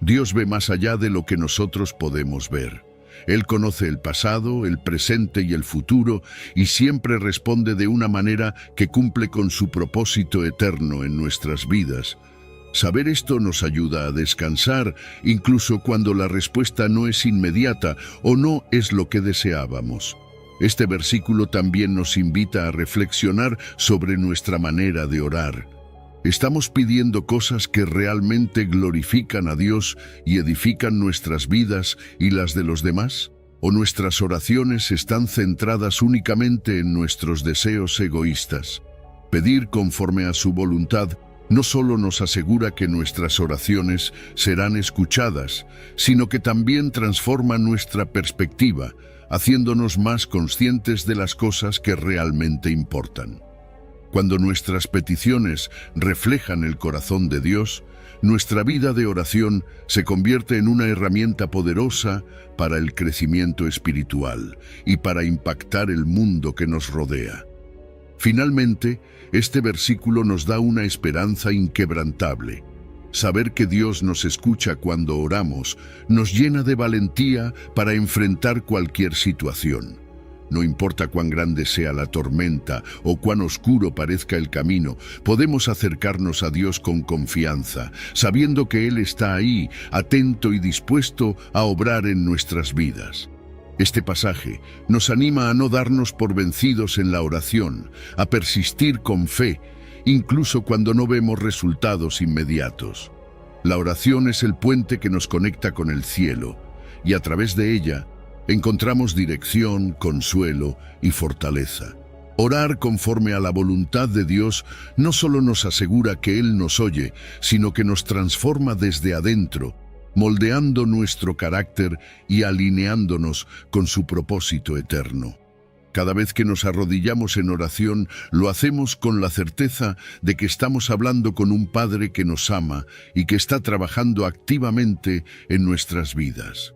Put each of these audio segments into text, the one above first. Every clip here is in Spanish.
Dios ve más allá de lo que nosotros podemos ver. Él conoce el pasado, el presente y el futuro, y siempre responde de una manera que cumple con su propósito eterno en nuestras vidas. Saber esto nos ayuda a descansar, incluso cuando la respuesta no es inmediata o no es lo que deseábamos. Este versículo también nos invita a reflexionar sobre nuestra manera de orar. ¿Estamos pidiendo cosas que realmente glorifican a Dios y edifican nuestras vidas y las de los demás? ¿O nuestras oraciones están centradas únicamente en nuestros deseos egoístas? Pedir conforme a su voluntad no solo nos asegura que nuestras oraciones serán escuchadas, sino que también transforma nuestra perspectiva, haciéndonos más conscientes de las cosas que realmente importan. Cuando nuestras peticiones reflejan el corazón de Dios, nuestra vida de oración se convierte en una herramienta poderosa para el crecimiento espiritual y para impactar el mundo que nos rodea. Finalmente, este versículo nos da una esperanza inquebrantable. Saber que Dios nos escucha cuando oramos nos llena de valentía para enfrentar cualquier situación. No importa cuán grande sea la tormenta o cuán oscuro parezca el camino, podemos acercarnos a Dios con confianza, sabiendo que Él está ahí, atento y dispuesto a obrar en nuestras vidas. Este pasaje nos anima a no darnos por vencidos en la oración, a persistir con fe, incluso cuando no vemos resultados inmediatos. La oración es el puente que nos conecta con el cielo, y a través de ella encontramos dirección, consuelo y fortaleza. Orar conforme a la voluntad de Dios no solo nos asegura que Él nos oye, sino que nos transforma desde adentro, moldeando nuestro carácter y alineándonos con su propósito eterno. Cada vez que nos arrodillamos en oración, lo hacemos con la certeza de que estamos hablando con un Padre que nos ama y que está trabajando activamente en nuestras vidas.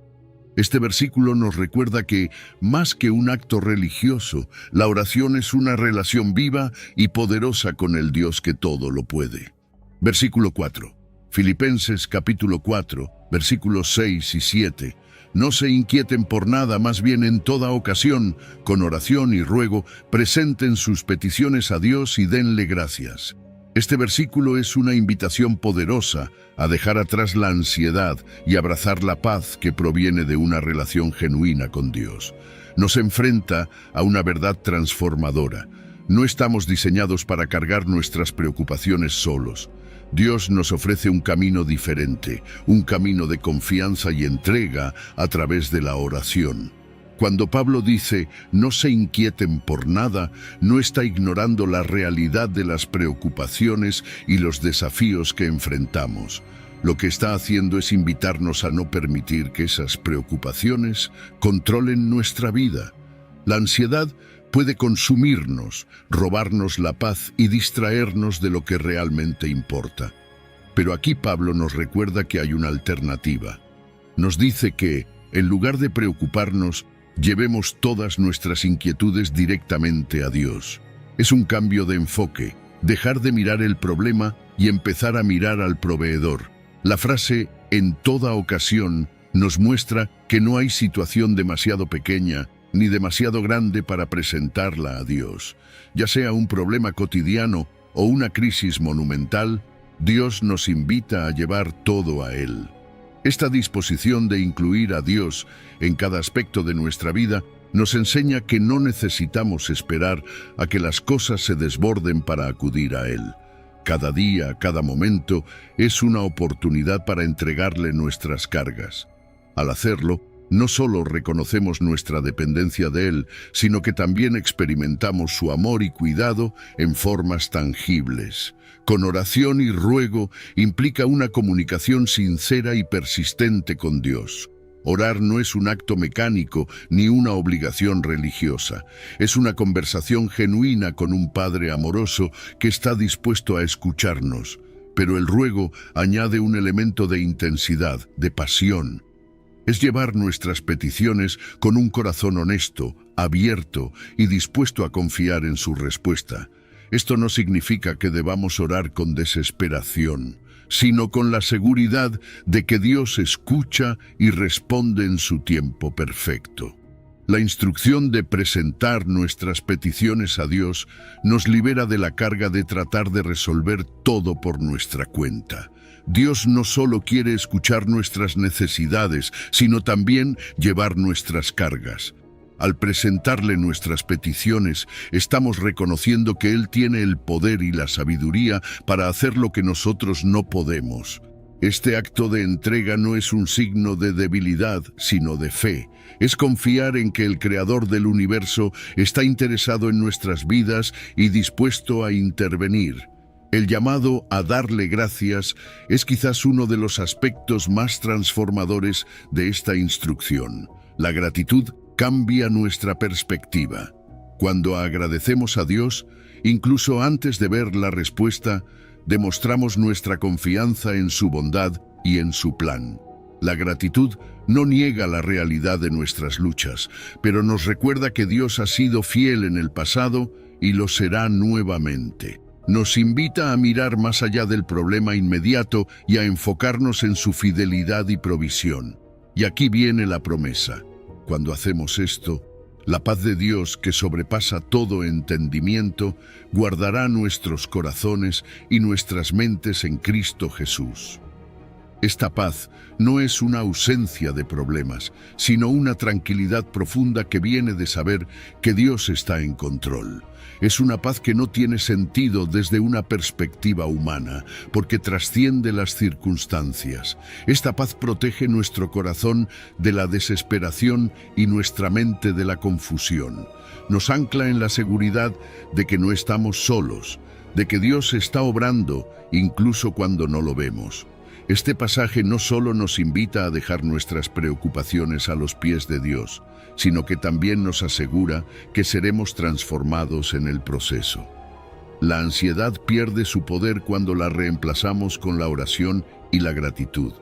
Este versículo nos recuerda que, más que un acto religioso, la oración es una relación viva y poderosa con el Dios que todo lo puede. Versículo 4. Filipenses capítulo 4, versículos 6 y 7. No se inquieten por nada, más bien en toda ocasión, con oración y ruego, presenten sus peticiones a Dios y denle gracias. Este versículo es una invitación poderosa a dejar atrás la ansiedad y abrazar la paz que proviene de una relación genuina con Dios. Nos enfrenta a una verdad transformadora. No estamos diseñados para cargar nuestras preocupaciones solos. Dios nos ofrece un camino diferente, un camino de confianza y entrega a través de la oración. Cuando Pablo dice, no se inquieten por nada, no está ignorando la realidad de las preocupaciones y los desafíos que enfrentamos. Lo que está haciendo es invitarnos a no permitir que esas preocupaciones controlen nuestra vida. La ansiedad puede consumirnos, robarnos la paz y distraernos de lo que realmente importa. Pero aquí Pablo nos recuerda que hay una alternativa. Nos dice que, en lugar de preocuparnos, llevemos todas nuestras inquietudes directamente a Dios. Es un cambio de enfoque, dejar de mirar el problema y empezar a mirar al proveedor. La frase «en toda ocasión» nos muestra que no hay situación demasiado pequeña ni demasiado grande para presentarla a Dios. Ya sea un problema cotidiano o una crisis monumental, Dios nos invita a llevar todo a Él. Esta disposición de incluir a Dios en cada aspecto de nuestra vida nos enseña que no necesitamos esperar a que las cosas se desborden para acudir a Él. Cada día, cada momento, es una oportunidad para entregarle nuestras cargas. Al hacerlo, no solo reconocemos nuestra dependencia de Él, sino que también experimentamos su amor y cuidado en formas tangibles. Con oración y ruego implica una comunicación sincera y persistente con Dios. Orar no es un acto mecánico ni una obligación religiosa. Es una conversación genuina con un Padre amoroso que está dispuesto a escucharnos. Pero el ruego añade un elemento de intensidad, de pasión. Es llevar nuestras peticiones con un corazón honesto, abierto y dispuesto a confiar en su respuesta. Esto no significa que debamos orar con desesperación. sino con la seguridad de que Dios escucha y responde en su tiempo perfecto. La instrucción de presentar nuestras peticiones a Dios nos libera de la carga de tratar de resolver todo por nuestra cuenta. Dios no solo quiere escuchar nuestras necesidades, sino también llevar nuestras cargas. Al presentarle nuestras peticiones, estamos reconociendo que Él tiene el poder y la sabiduría para hacer lo que nosotros no podemos. Este acto de entrega no es un signo de debilidad, sino de fe. Es confiar en que el Creador del universo está interesado en nuestras vidas y dispuesto a intervenir. El llamado a darle gracias es quizás uno de los aspectos más transformadores de esta instrucción. La gratitud cambia nuestra perspectiva. Cuando agradecemos a Dios, incluso antes de ver la respuesta, demostramos nuestra confianza en su bondad y en su plan. La gratitud no niega la realidad de nuestras luchas, pero nos recuerda que Dios ha sido fiel en el pasado y lo será nuevamente. Nos invita a mirar más allá del problema inmediato y a enfocarnos en su fidelidad y provisión. Y aquí viene la promesa. Cuando hacemos esto, la paz de Dios, que sobrepasa todo entendimiento, guardará nuestros corazones y nuestras mentes en Cristo Jesús. Esta paz no es una ausencia de problemas, sino una tranquilidad profunda que viene de saber que Dios está en control. Es una paz que no tiene sentido desde una perspectiva humana, porque trasciende las circunstancias. Esta paz protege nuestro corazón de la desesperación y nuestra mente de la confusión. Nos ancla en la seguridad de que no estamos solos, de que Dios está obrando incluso cuando no lo vemos. Este pasaje no solo nos invita a dejar nuestras preocupaciones a los pies de Dios, sino que también nos asegura que seremos transformados en el proceso. La ansiedad pierde su poder cuando la reemplazamos con la oración y la gratitud.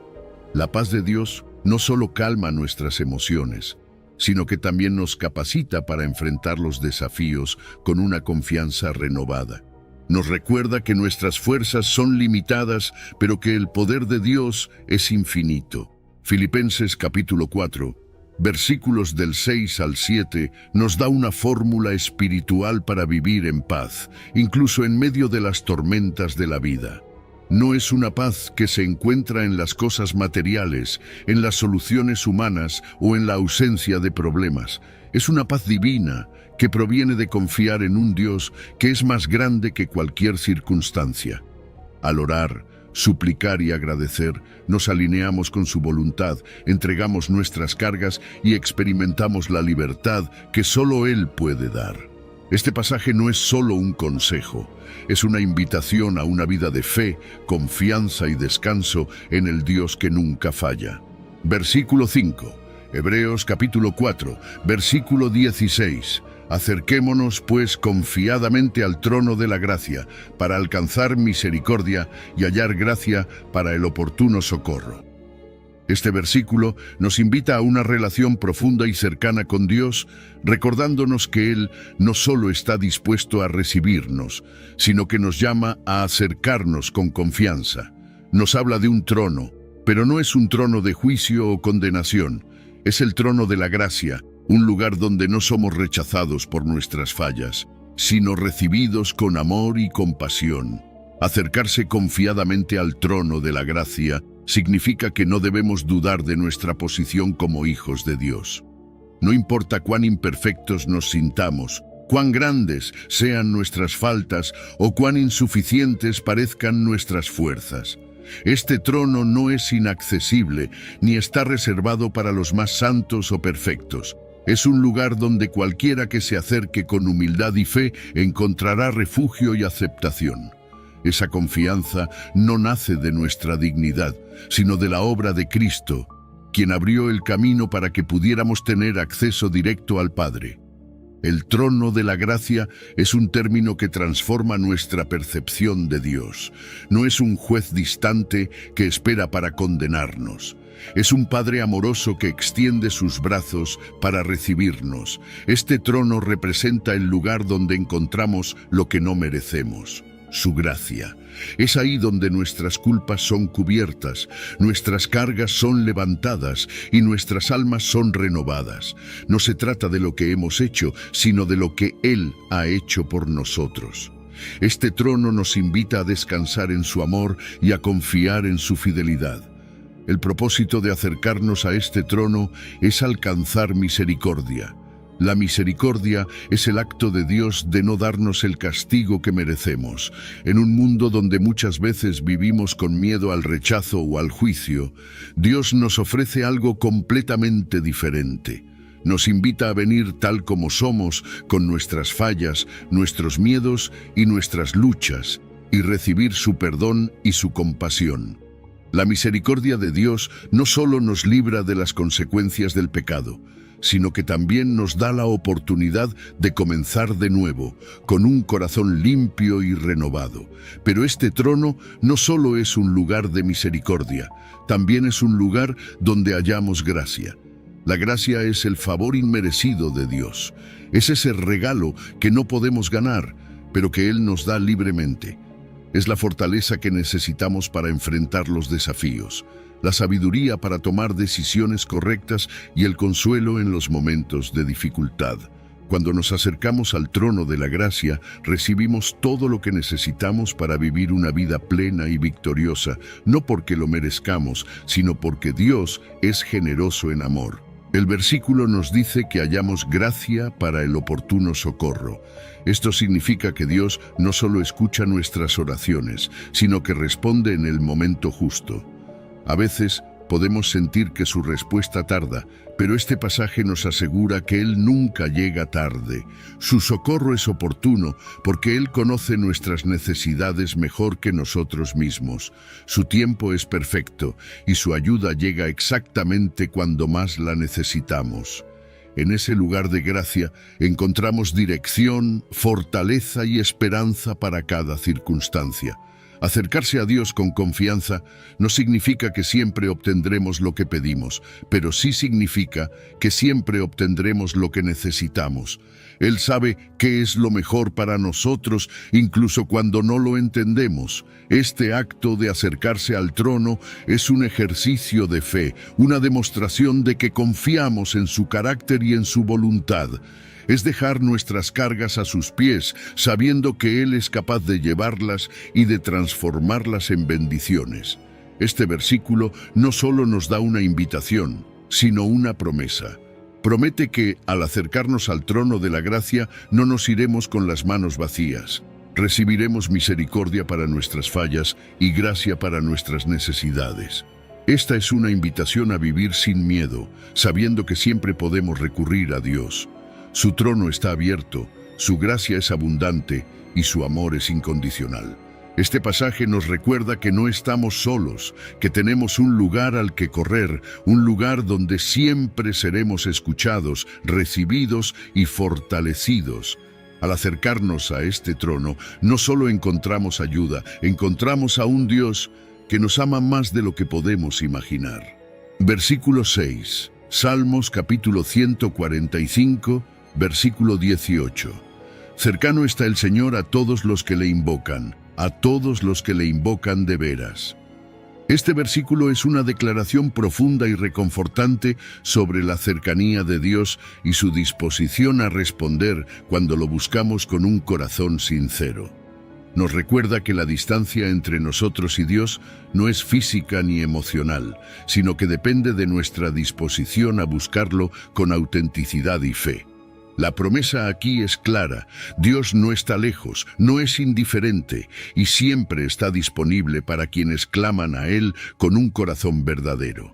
La paz de Dios no solo calma nuestras emociones, sino que también nos capacita para enfrentar los desafíos con una confianza renovada. Nos recuerda que nuestras fuerzas son limitadas, pero que el poder de Dios es infinito. Filipenses capítulo 4, versículos del 6 al 7, nos da una fórmula espiritual para vivir en paz, incluso en medio de las tormentas de la vida. No es una paz que se encuentra en las cosas materiales, en las soluciones humanas o en la ausencia de problemas. Es una paz divina que proviene de confiar en un Dios que es más grande que cualquier circunstancia. Al orar, suplicar y agradecer, nos alineamos con su voluntad, entregamos nuestras cargas y experimentamos la libertad que solo Él puede dar. Este pasaje no es solo un consejo, es una invitación a una vida de fe, confianza y descanso en el Dios que nunca falla. Versículo 5, Hebreos capítulo 4, versículo 16. Acerquémonos, pues, confiadamente al trono de la gracia, para alcanzar misericordia y hallar gracia para el oportuno socorro. Este versículo nos invita a una relación profunda y cercana con Dios, recordándonos que Él no solo está dispuesto a recibirnos, sino que nos llama a acercarnos con confianza. Nos habla de un trono, pero no es un trono de juicio o condenación, es el trono de la gracia, un lugar donde no somos rechazados por nuestras fallas, sino recibidos con amor y compasión. Acercarse confiadamente al trono de la gracia significa que no debemos dudar de nuestra posición como hijos de Dios. No importa cuán imperfectos nos sintamos, cuán grandes sean nuestras faltas o cuán insuficientes parezcan nuestras fuerzas. Este trono no es inaccesible ni está reservado para los más santos o perfectos. Es un lugar donde cualquiera que se acerque con humildad y fe encontrará refugio y aceptación. Esa confianza no nace de nuestra dignidad, sino de la obra de Cristo, quien abrió el camino para que pudiéramos tener acceso directo al Padre. El trono de la gracia es un término que transforma nuestra percepción de Dios. No es un juez distante que espera para condenarnos. Es un Padre amoroso que extiende sus brazos para recibirnos. Este trono representa el lugar donde encontramos lo que no merecemos, su gracia. Es ahí donde nuestras culpas son cubiertas, nuestras cargas son levantadas y nuestras almas son renovadas. No se trata de lo que hemos hecho, sino de lo que Él ha hecho por nosotros. Este trono nos invita a descansar en su amor y a confiar en su fidelidad. El propósito de acercarnos a este trono es alcanzar misericordia. La misericordia es el acto de Dios de no darnos el castigo que merecemos. En un mundo donde muchas veces vivimos con miedo al rechazo o al juicio, Dios nos ofrece algo completamente diferente. Nos invita a venir tal como somos, con nuestras fallas, nuestros miedos y nuestras luchas, y recibir su perdón y su compasión. La misericordia de Dios no solo nos libra de las consecuencias del pecado, sino que también nos da la oportunidad de comenzar de nuevo, con un corazón limpio y renovado. Pero este trono no solo es un lugar de misericordia, también es un lugar donde hallamos gracia. La gracia es el favor inmerecido de Dios. Es ese regalo que no podemos ganar, pero que Él nos da libremente. Es la fortaleza que necesitamos para enfrentar los desafíos, la sabiduría para tomar decisiones correctas y el consuelo en los momentos de dificultad. Cuando nos acercamos al trono de la gracia, recibimos todo lo que necesitamos para vivir una vida plena y victoriosa, no porque lo merezcamos, sino porque Dios es generoso en amor. El versículo nos dice que hallamos gracia para el oportuno socorro. Esto significa que Dios no solo escucha nuestras oraciones, sino que responde en el momento justo. A veces podemos sentir que su respuesta tarda, pero este pasaje nos asegura que Él nunca llega tarde. Su socorro es oportuno porque Él conoce nuestras necesidades mejor que nosotros mismos. Su tiempo es perfecto y su ayuda llega exactamente cuando más la necesitamos. En ese lugar de gracia encontramos dirección, fortaleza y esperanza para cada circunstancia. Acercarse a Dios con confianza no significa que siempre obtendremos lo que pedimos, pero sí significa que siempre obtendremos lo que necesitamos. Él sabe qué es lo mejor para nosotros, incluso cuando no lo entendemos. Este acto de acercarse al trono es un ejercicio de fe, una demostración de que confiamos en su carácter y en su voluntad. Es dejar nuestras cargas a sus pies, sabiendo que Él es capaz de llevarlas y de transformarlas en bendiciones. Este versículo no solo nos da una invitación, sino una promesa. Promete que, al acercarnos al trono de la gracia, no nos iremos con las manos vacías. Recibiremos misericordia para nuestras fallas y gracia para nuestras necesidades. Esta es una invitación a vivir sin miedo, sabiendo que siempre podemos recurrir a Dios. Su trono está abierto, su gracia es abundante y su amor es incondicional. Este pasaje nos recuerda que no estamos solos, que tenemos un lugar al que correr, un lugar donde siempre seremos escuchados, recibidos y fortalecidos. Al acercarnos a este trono, no solo encontramos ayuda, encontramos a un Dios que nos ama más de lo que podemos imaginar. Versículo 6, Salmos capítulo 145, versículo 18. Cercano está el Señor a todos los que le invocan, a todos los que le invocan de veras. Este versículo es una declaración profunda y reconfortante sobre la cercanía de Dios y su disposición a responder cuando lo buscamos con un corazón sincero. Nos recuerda que la distancia entre nosotros y Dios no es física ni emocional, sino que depende de nuestra disposición a buscarlo con autenticidad y fe. La promesa aquí es clara: Dios no está lejos, no es indiferente y siempre está disponible para quienes claman a Él con un corazón verdadero.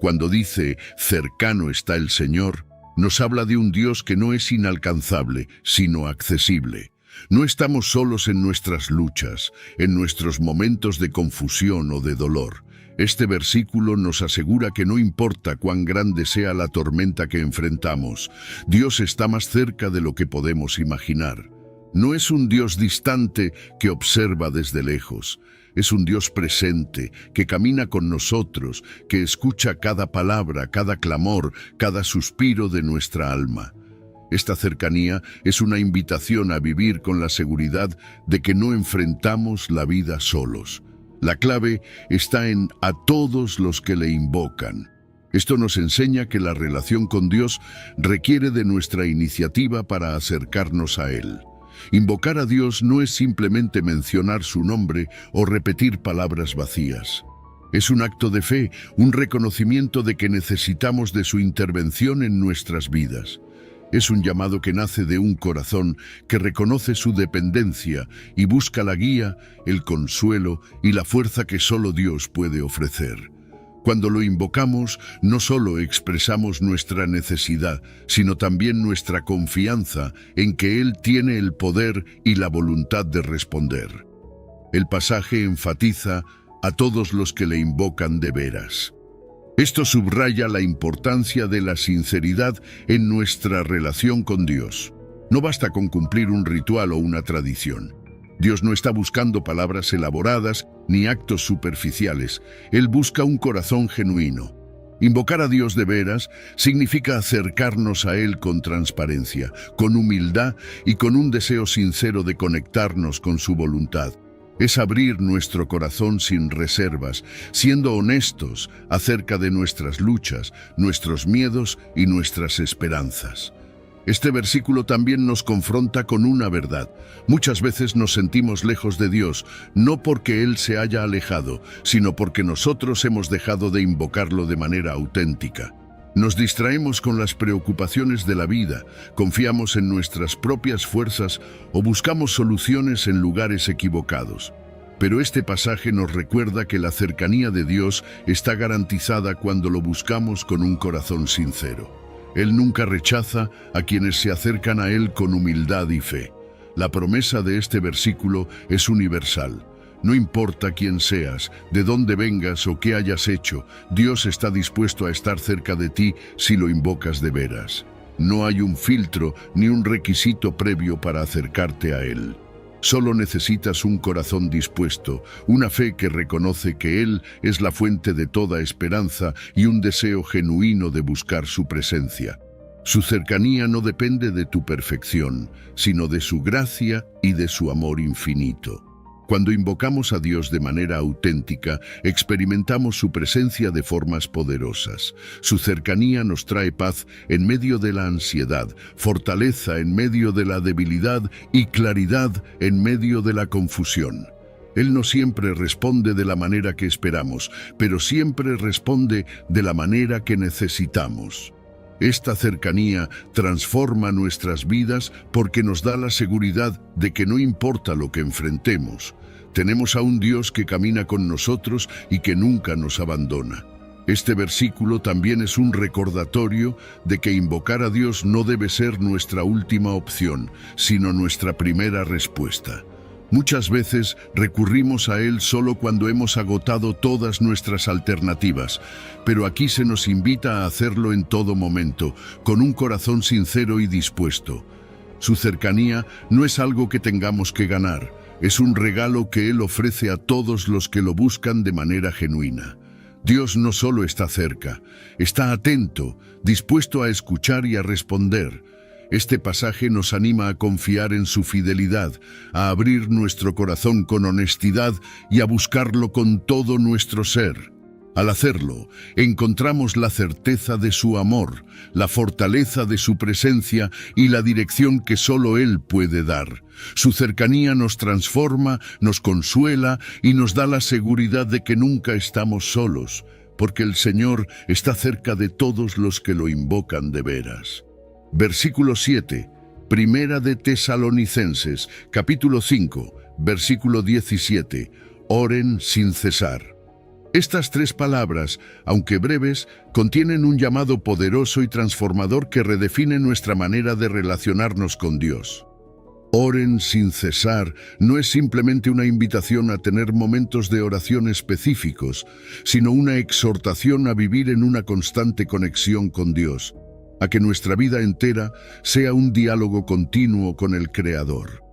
Cuando dice cercano está el Señor, nos habla de un Dios que no es inalcanzable, sino accesible. No estamos solos en nuestras luchas, en nuestros momentos de confusión o de dolor. Este versículo nos asegura que no importa cuán grande sea la tormenta que enfrentamos, Dios está más cerca de lo que podemos imaginar. No es un Dios distante que observa desde lejos. Es un Dios presente, que camina con nosotros, que escucha cada palabra, cada clamor, cada suspiro de nuestra alma. Esta cercanía es una invitación a vivir con la seguridad de que no enfrentamos la vida solos. La clave está en a todos los que le invocan. Esto nos enseña que la relación con Dios requiere de nuestra iniciativa para acercarnos a Él. Invocar a Dios no es simplemente mencionar su nombre o repetir palabras vacías. Es un acto de fe, un reconocimiento de que necesitamos de su intervención en nuestras vidas. Es un llamado que nace de un corazón que reconoce su dependencia y busca la guía, el consuelo y la fuerza que solo Dios puede ofrecer. Cuando lo invocamos, no solo expresamos nuestra necesidad, sino también nuestra confianza en que Él tiene el poder y la voluntad de responder. El pasaje enfatiza a todos los que le invocan de veras. Esto subraya la importancia de la sinceridad en nuestra relación con Dios. No basta con cumplir un ritual o una tradición. Dios no está buscando palabras elaboradas ni actos superficiales. Él busca un corazón genuino. Invocar a Dios de veras significa acercarnos a Él con transparencia, con humildad y con un deseo sincero de conectarnos con su voluntad. Es abrir nuestro corazón sin reservas, siendo honestos acerca de nuestras luchas, nuestros miedos y nuestras esperanzas. Este versículo también nos confronta con una verdad. Muchas veces nos sentimos lejos de Dios, no porque Él se haya alejado, sino porque nosotros hemos dejado de invocarlo de manera auténtica. Nos distraemos con las preocupaciones de la vida, confiamos en nuestras propias fuerzas o buscamos soluciones en lugares equivocados. Pero este pasaje nos recuerda que la cercanía de Dios está garantizada cuando lo buscamos con un corazón sincero. Él nunca rechaza a quienes se acercan a Él con humildad y fe. La promesa de este versículo es universal. No importa quién seas, de dónde vengas o qué hayas hecho, Dios está dispuesto a estar cerca de ti si lo invocas de veras. No hay un filtro ni un requisito previo para acercarte a Él. Solo necesitas un corazón dispuesto, una fe que reconoce que Él es la fuente de toda esperanza y un deseo genuino de buscar su presencia. Su cercanía no depende de tu perfección, sino de su gracia y de su amor infinito. Cuando invocamos a Dios de manera auténtica, experimentamos su presencia de formas poderosas. Su cercanía nos trae paz en medio de la ansiedad, fortaleza en medio de la debilidad y claridad en medio de la confusión. Él no siempre responde de la manera que esperamos, pero siempre responde de la manera que necesitamos. Esta cercanía transforma nuestras vidas porque nos da la seguridad de que no importa lo que enfrentemos, tenemos a un Dios que camina con nosotros y que nunca nos abandona. Este versículo también es un recordatorio de que invocar a Dios no debe ser nuestra última opción, sino nuestra primera respuesta. Muchas veces recurrimos a Él solo cuando hemos agotado todas nuestras alternativas, pero aquí se nos invita a hacerlo en todo momento, con un corazón sincero y dispuesto. Su cercanía no es algo que tengamos que ganar, es un regalo que Él ofrece a todos los que lo buscan de manera genuina. Dios no solo está cerca, está atento, dispuesto a escuchar y a responder. Este pasaje nos anima a confiar en su fidelidad, a abrir nuestro corazón con honestidad y a buscarlo con todo nuestro ser. Al hacerlo, encontramos la certeza de su amor, la fortaleza de su presencia y la dirección que solo Él puede dar. Su cercanía nos transforma, nos consuela y nos da la seguridad de que nunca estamos solos, porque el Señor está cerca de todos los que lo invocan de veras. Versículo 7, Primera de Tesalonicenses, capítulo 5, versículo 17. Oren sin cesar. Estas tres palabras, aunque breves, contienen un llamado poderoso y transformador que redefine nuestra manera de relacionarnos con Dios. Oren sin cesar no es simplemente una invitación a tener momentos de oración específicos, sino una exhortación a vivir en una constante conexión con Dios, a que nuestra vida entera sea un diálogo continuo con el Creador.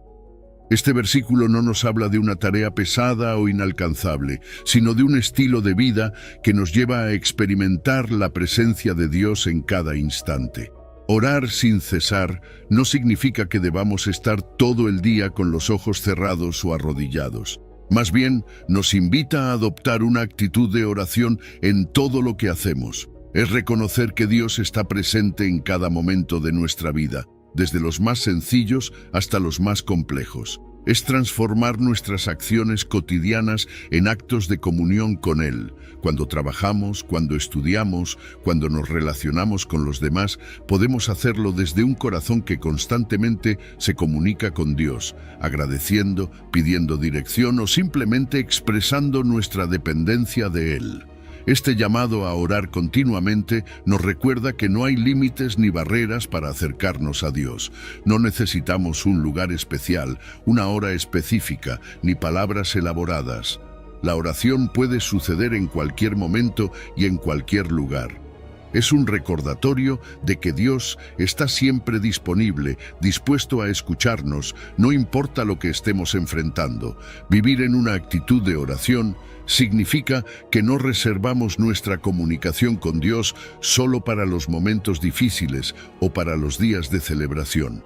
Este versículo no nos habla de una tarea pesada o inalcanzable, sino de un estilo de vida que nos lleva a experimentar la presencia de Dios en cada instante. Orar sin cesar no significa que debamos estar todo el día con los ojos cerrados o arrodillados. Más bien, nos invita a adoptar una actitud de oración en todo lo que hacemos. Es reconocer que Dios está presente en cada momento de nuestra vida, desde los más sencillos hasta los más complejos. Es transformar nuestras acciones cotidianas en actos de comunión con Él. Cuando trabajamos, cuando estudiamos, cuando nos relacionamos con los demás, podemos hacerlo desde un corazón que constantemente se comunica con Dios, agradeciendo, pidiendo dirección o simplemente expresando nuestra dependencia de Él. Este llamado a orar continuamente nos recuerda que no hay límites ni barreras para acercarnos a Dios. No necesitamos un lugar especial, una hora específica, ni palabras elaboradas. La oración puede suceder en cualquier momento y en cualquier lugar. Es un recordatorio de que Dios está siempre disponible, dispuesto a escucharnos, no importa lo que estemos enfrentando. Vivir en una actitud de oración significa que no reservamos nuestra comunicación con Dios solo para los momentos difíciles o para los días de celebración.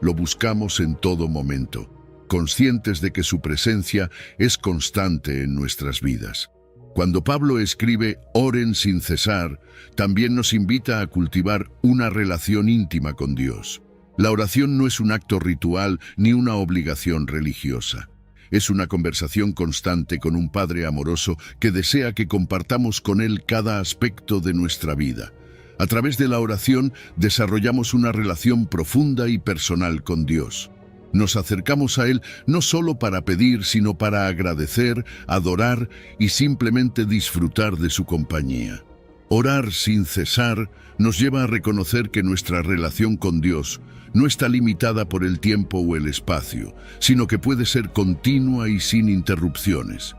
Lo buscamos en todo momento, conscientes de que su presencia es constante en nuestras vidas. Cuando Pablo escribe «Oren sin cesar», también nos invita a cultivar una relación íntima con Dios. La oración no es un acto ritual ni una obligación religiosa. Es una conversación constante con un Padre amoroso que desea que compartamos con Él cada aspecto de nuestra vida. A través de la oración desarrollamos una relación profunda y personal con Dios. Nos acercamos a Él no solo para pedir, sino para agradecer, adorar y simplemente disfrutar de su compañía. Orar sin cesar nos lleva a reconocer que nuestra relación con Dios no está limitada por el tiempo o el espacio, sino que puede ser continua y sin interrupciones.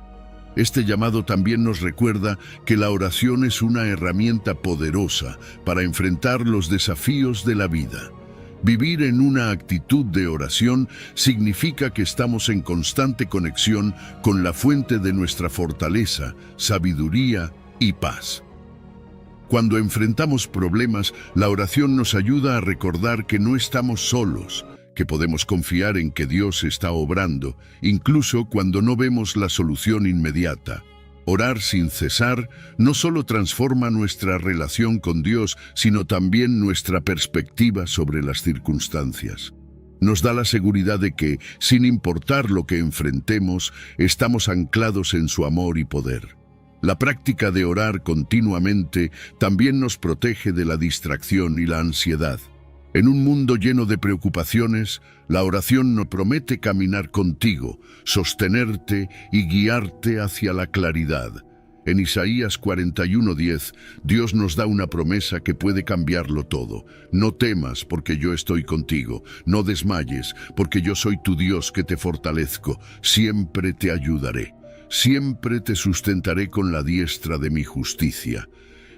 Este llamado también nos recuerda que la oración es una herramienta poderosa para enfrentar los desafíos de la vida. Vivir en una actitud de oración significa que estamos en constante conexión con la fuente de nuestra fortaleza, sabiduría y paz. Cuando enfrentamos problemas, la oración nos ayuda a recordar que no estamos solos, que podemos confiar en que Dios está obrando, incluso cuando no vemos la solución inmediata. Orar sin cesar no solo transforma nuestra relación con Dios, sino también nuestra perspectiva sobre las circunstancias. Nos da la seguridad de que, sin importar lo que enfrentemos, estamos anclados en su amor y poder. La práctica de orar continuamente también nos protege de la distracción y la ansiedad. En un mundo lleno de preocupaciones, la oración nos promete caminar contigo, sostenerte y guiarte hacia la claridad. En Isaías 41:10, Dios nos da una promesa que puede cambiarlo todo. No temas, porque yo estoy contigo. No desmayes, porque yo soy tu Dios que te fortalezco. Siempre te ayudaré. Siempre te sustentaré con la diestra de mi justicia.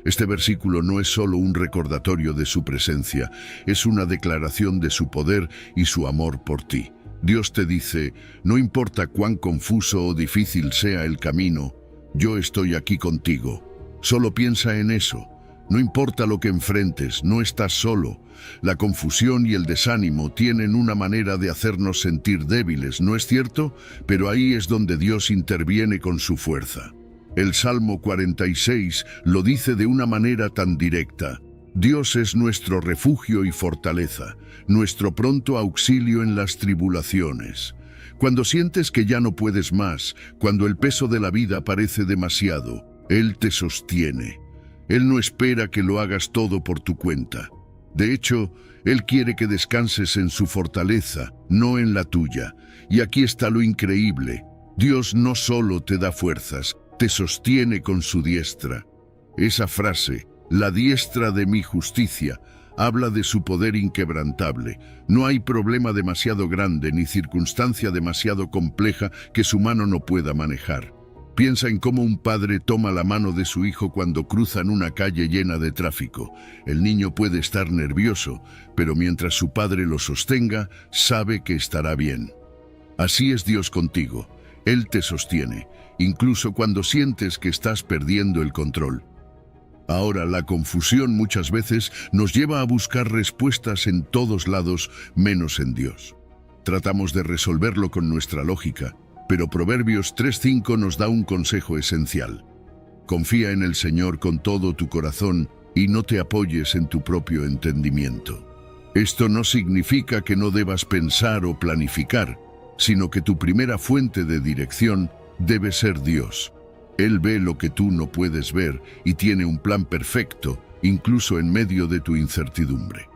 Este versículo no es solo un recordatorio de su presencia, es una declaración de su poder y su amor por ti. Dios te dice, no importa cuán confuso o difícil sea el camino, yo estoy aquí contigo. Solo piensa en eso. No importa lo que enfrentes, no estás solo. La confusión y el desánimo tienen una manera de hacernos sentir débiles, ¿no es cierto? Pero ahí es donde Dios interviene con su fuerza. El Salmo 46 lo dice de una manera tan directa. Dios es nuestro refugio y fortaleza, nuestro pronto auxilio en las tribulaciones. Cuando sientes que ya no puedes más, cuando el peso de la vida parece demasiado, Él te sostiene. Él no espera que lo hagas todo por tu cuenta. De hecho, Él quiere que descanses en su fortaleza, no en la tuya. Y aquí está lo increíble. Dios no solo te da fuerzas, te sostiene con su diestra. Esa frase, la diestra de mi justicia, habla de su poder inquebrantable. No hay problema demasiado grande ni circunstancia demasiado compleja que su mano no pueda manejar. Piensa en cómo un padre toma la mano de su hijo cuando cruzan una calle llena de tráfico. El niño puede estar nervioso, pero mientras su padre lo sostenga, sabe que estará bien. Así es Dios contigo. Él te sostiene, incluso cuando sientes que estás perdiendo el control. Ahora, la confusión muchas veces nos lleva a buscar respuestas en todos lados, menos en Dios. Tratamos de resolverlo con nuestra lógica, pero Proverbios 3:5 nos da un consejo esencial. Confía en el Señor con todo tu corazón y no te apoyes en tu propio entendimiento. Esto no significa que no debas pensar o planificar, sino que tu primera fuente de dirección debe ser Dios. Él ve lo que tú no puedes ver y tiene un plan perfecto, incluso en medio de tu incertidumbre.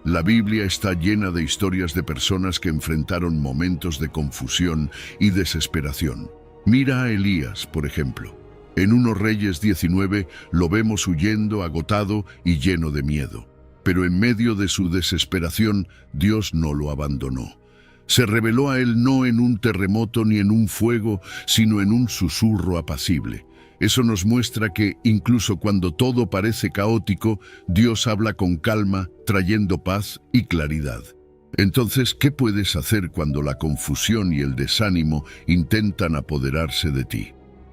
La Biblia está llena de historias de personas que enfrentaron momentos de confusión y desesperación. Mira a Elías, por ejemplo. En 1 Reyes 19 lo vemos huyendo, agotado y lleno de miedo. Pero en medio de su desesperación, Dios no lo abandonó. Se reveló a él no en un terremoto ni en un fuego, sino en un susurro apacible. Eso nos muestra que, incluso cuando todo parece caótico, Dios habla con calma, trayendo paz y claridad. Entonces, ¿qué puedes hacer cuando la confusión y el desánimo intentan apoderarse de ti?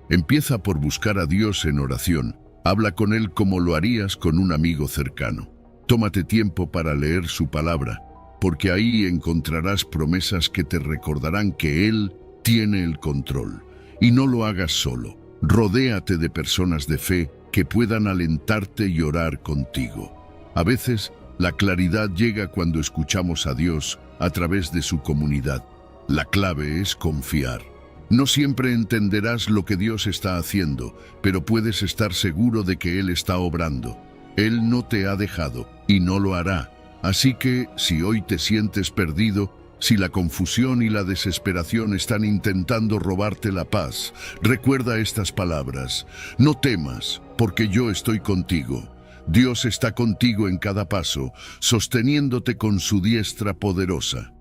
Empieza por buscar a Dios en oración. Habla con Él como lo harías con un amigo cercano. Tómate tiempo para leer su palabra, porque ahí encontrarás promesas que te recordarán que Él tiene el control. Y no lo hagas solo. Rodéate de personas de fe que puedan alentarte y orar contigo. A veces, la claridad llega cuando escuchamos a Dios a través de su comunidad. La clave es confiar. No siempre entenderás lo que Dios está haciendo, pero puedes estar seguro de que Él está obrando. Él no te ha dejado y no lo hará. Así que, si hoy te sientes perdido, si la confusión y la desesperación están intentando robarte la paz, recuerda estas palabras. No temas, porque yo estoy contigo. Dios está contigo en cada paso, sosteniéndote con su diestra poderosa.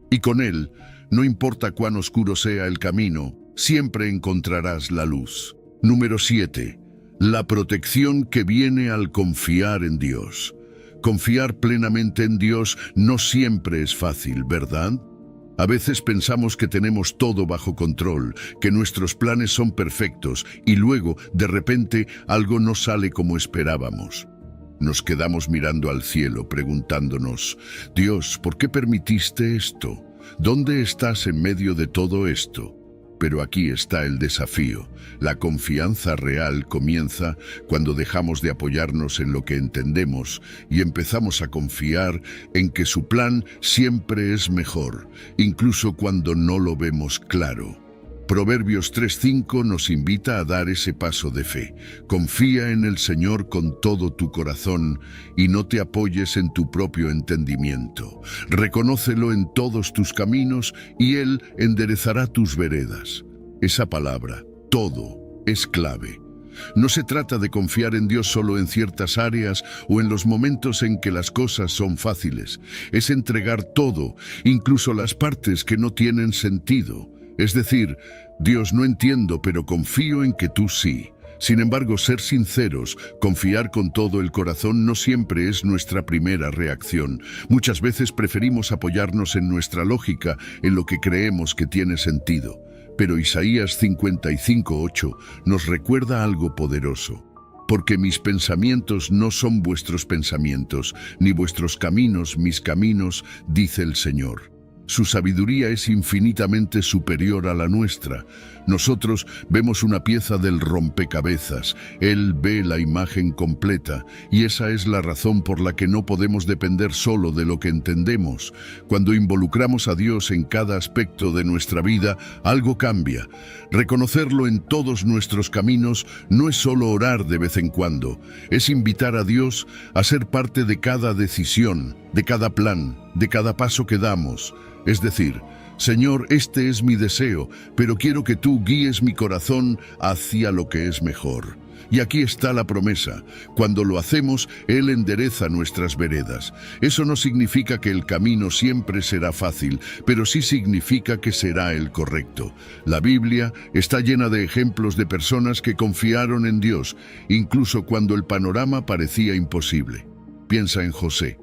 Y con Él, no importa cuán oscuro sea el camino, siempre encontrarás la luz. Número 7. La protección que viene al confiar en Dios. Confiar plenamente en Dios no siempre es fácil, ¿verdad? A veces pensamos que tenemos todo bajo control, que nuestros planes son perfectos y luego, de repente, algo no sale como esperábamos. Nos quedamos mirando al cielo, preguntándonos, Dios, ¿por qué permitiste esto? ¿Dónde estás en medio de todo esto? Pero aquí está el desafío. La confianza real comienza cuando dejamos de apoyarnos en lo que entendemos y empezamos a confiar en que su plan siempre es mejor, incluso cuando no lo vemos claro. Proverbios 3:5 nos invita a dar ese paso de fe. Confía en el Señor con todo tu corazón y no te apoyes en tu propio entendimiento. Reconócelo en todos tus caminos y Él enderezará tus veredas. Esa palabra, todo, es clave. No se trata de confiar en Dios solo en ciertas áreas o en los momentos en que las cosas son fáciles. Es entregar todo, incluso las partes que no tienen sentido. Es decir, Dios, no entiendo, pero confío en que tú sí. Sin embargo, ser sinceros, confiar con todo el corazón no siempre es nuestra primera reacción. Muchas veces preferimos apoyarnos en nuestra lógica, en lo que creemos que tiene sentido. Pero Isaías 55:8 nos recuerda algo poderoso. Porque mis pensamientos no son vuestros pensamientos, ni vuestros caminos mis caminos, dice el Señor. Su sabiduría es infinitamente superior a la nuestra. Nosotros vemos una pieza del rompecabezas, Él ve la imagen completa, y esa es la razón por la que no podemos depender solo de lo que entendemos. Cuando involucramos a Dios en cada aspecto de nuestra vida, algo cambia. Reconocerlo en todos nuestros caminos no es solo orar de vez en cuando, es invitar a Dios a ser parte de cada decisión, de cada plan, de cada paso que damos. Es decir, Señor, este es mi deseo, pero quiero que tú guíes mi corazón hacia lo que es mejor. Y aquí está la promesa. Cuando lo hacemos, Él endereza nuestras veredas. Eso no significa que el camino siempre será fácil, pero sí significa que será el correcto. La Biblia está llena de ejemplos de personas que confiaron en Dios, incluso cuando el panorama parecía imposible. Piensa en José.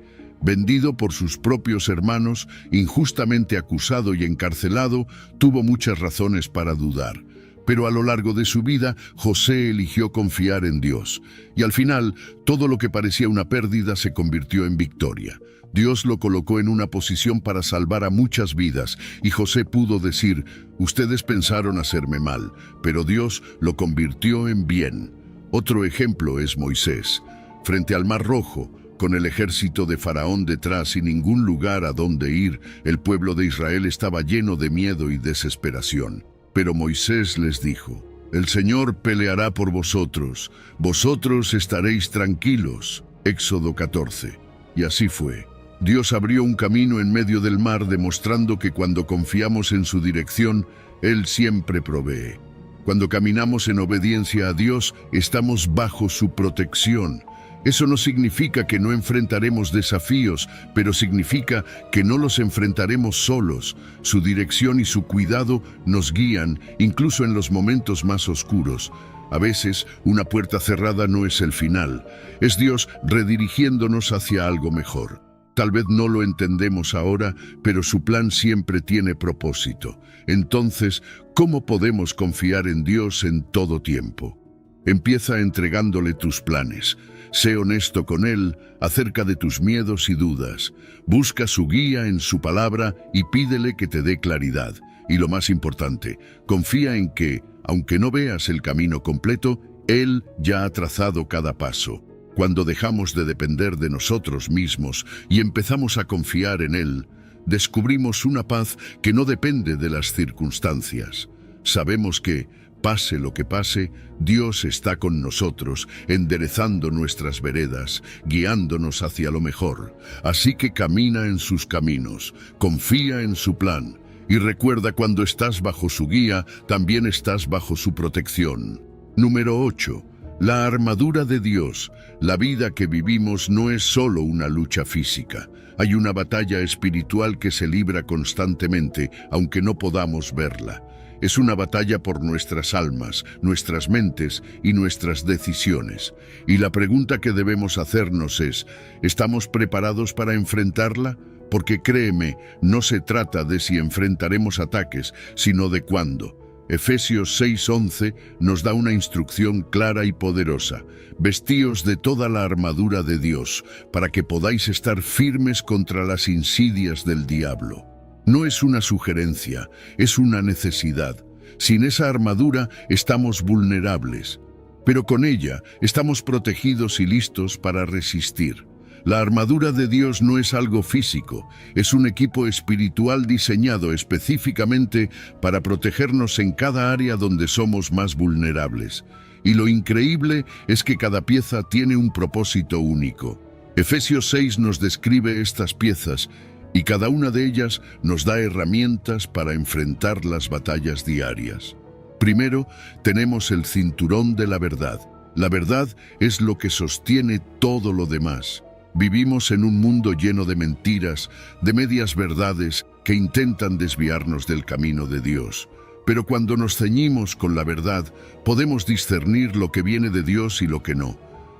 Vendido por sus propios hermanos, injustamente acusado y encarcelado, tuvo muchas razones para dudar. Pero a lo largo de su vida, José eligió confiar en Dios. Y al final, todo lo que parecía una pérdida se convirtió en victoria. Dios lo colocó en una posición para salvar a muchas vidas, y José pudo decir: ustedes pensaron hacerme mal, pero Dios lo convirtió en bien. Otro ejemplo es Moisés. Frente al Mar Rojo, con el ejército de Faraón detrás y ningún lugar a donde ir, el pueblo de Israel estaba lleno de miedo y desesperación. Pero Moisés les dijo: el Señor peleará por vosotros, vosotros estaréis tranquilos. Éxodo 14. Y así fue. Dios abrió un camino en medio del mar, demostrando que cuando confiamos en su dirección, Él siempre provee. Cuando caminamos en obediencia a Dios, estamos bajo su protección. Eso no significa que no enfrentaremos desafíos, pero significa que no los enfrentaremos solos. Su dirección y su cuidado nos guían, incluso en los momentos más oscuros. A veces, una puerta cerrada no es el final. Es Dios redirigiéndonos hacia algo mejor. Tal vez no lo entendemos ahora, pero su plan siempre tiene propósito. Entonces, ¿cómo podemos confiar en Dios en todo tiempo? Empieza entregándole tus planes. Sé honesto con Él acerca de tus miedos y dudas. Busca su guía en su palabra y pídele que te dé claridad. Y lo más importante, confía en que, aunque no veas el camino completo, Él ya ha trazado cada paso. Cuando dejamos de depender de nosotros mismos y empezamos a confiar en Él, descubrimos una paz que no depende de las circunstancias. Sabemos que, pase lo que pase, Dios está con nosotros, enderezando nuestras veredas, guiándonos hacia lo mejor. Así que camina en sus caminos, confía en su plan, y recuerda: cuando estás bajo su guía, también estás bajo su protección. Número 8. La armadura de Dios. La vida que vivimos no es solo una lucha física. Hay una batalla espiritual que se libra constantemente, aunque no podamos verla. Es una batalla por nuestras almas, nuestras mentes y nuestras decisiones. Y la pregunta que debemos hacernos es: ¿estamos preparados para enfrentarla? Porque créeme, no se trata de si enfrentaremos ataques, sino de cuándo. Efesios 6:11 nos da una instrucción clara y poderosa: vestíos de toda la armadura de Dios, para que podáis estar firmes contra las insidias del diablo. No es una sugerencia, es una necesidad. Sin esa armadura estamos vulnerables, pero con ella estamos protegidos y listos para resistir. La armadura de Dios no es algo físico, es un equipo espiritual diseñado específicamente para protegernos en cada área donde somos más vulnerables. Y lo increíble es que cada pieza tiene un propósito único. Efesios 6 nos describe estas piezas, y cada una de ellas nos da herramientas para enfrentar las batallas diarias. Primero, tenemos el cinturón de la verdad. La verdad es lo que sostiene todo lo demás. Vivimos en un mundo lleno de mentiras, de medias verdades que intentan desviarnos del camino de Dios. Pero cuando nos ceñimos con la verdad, podemos discernir lo que viene de Dios y lo que no.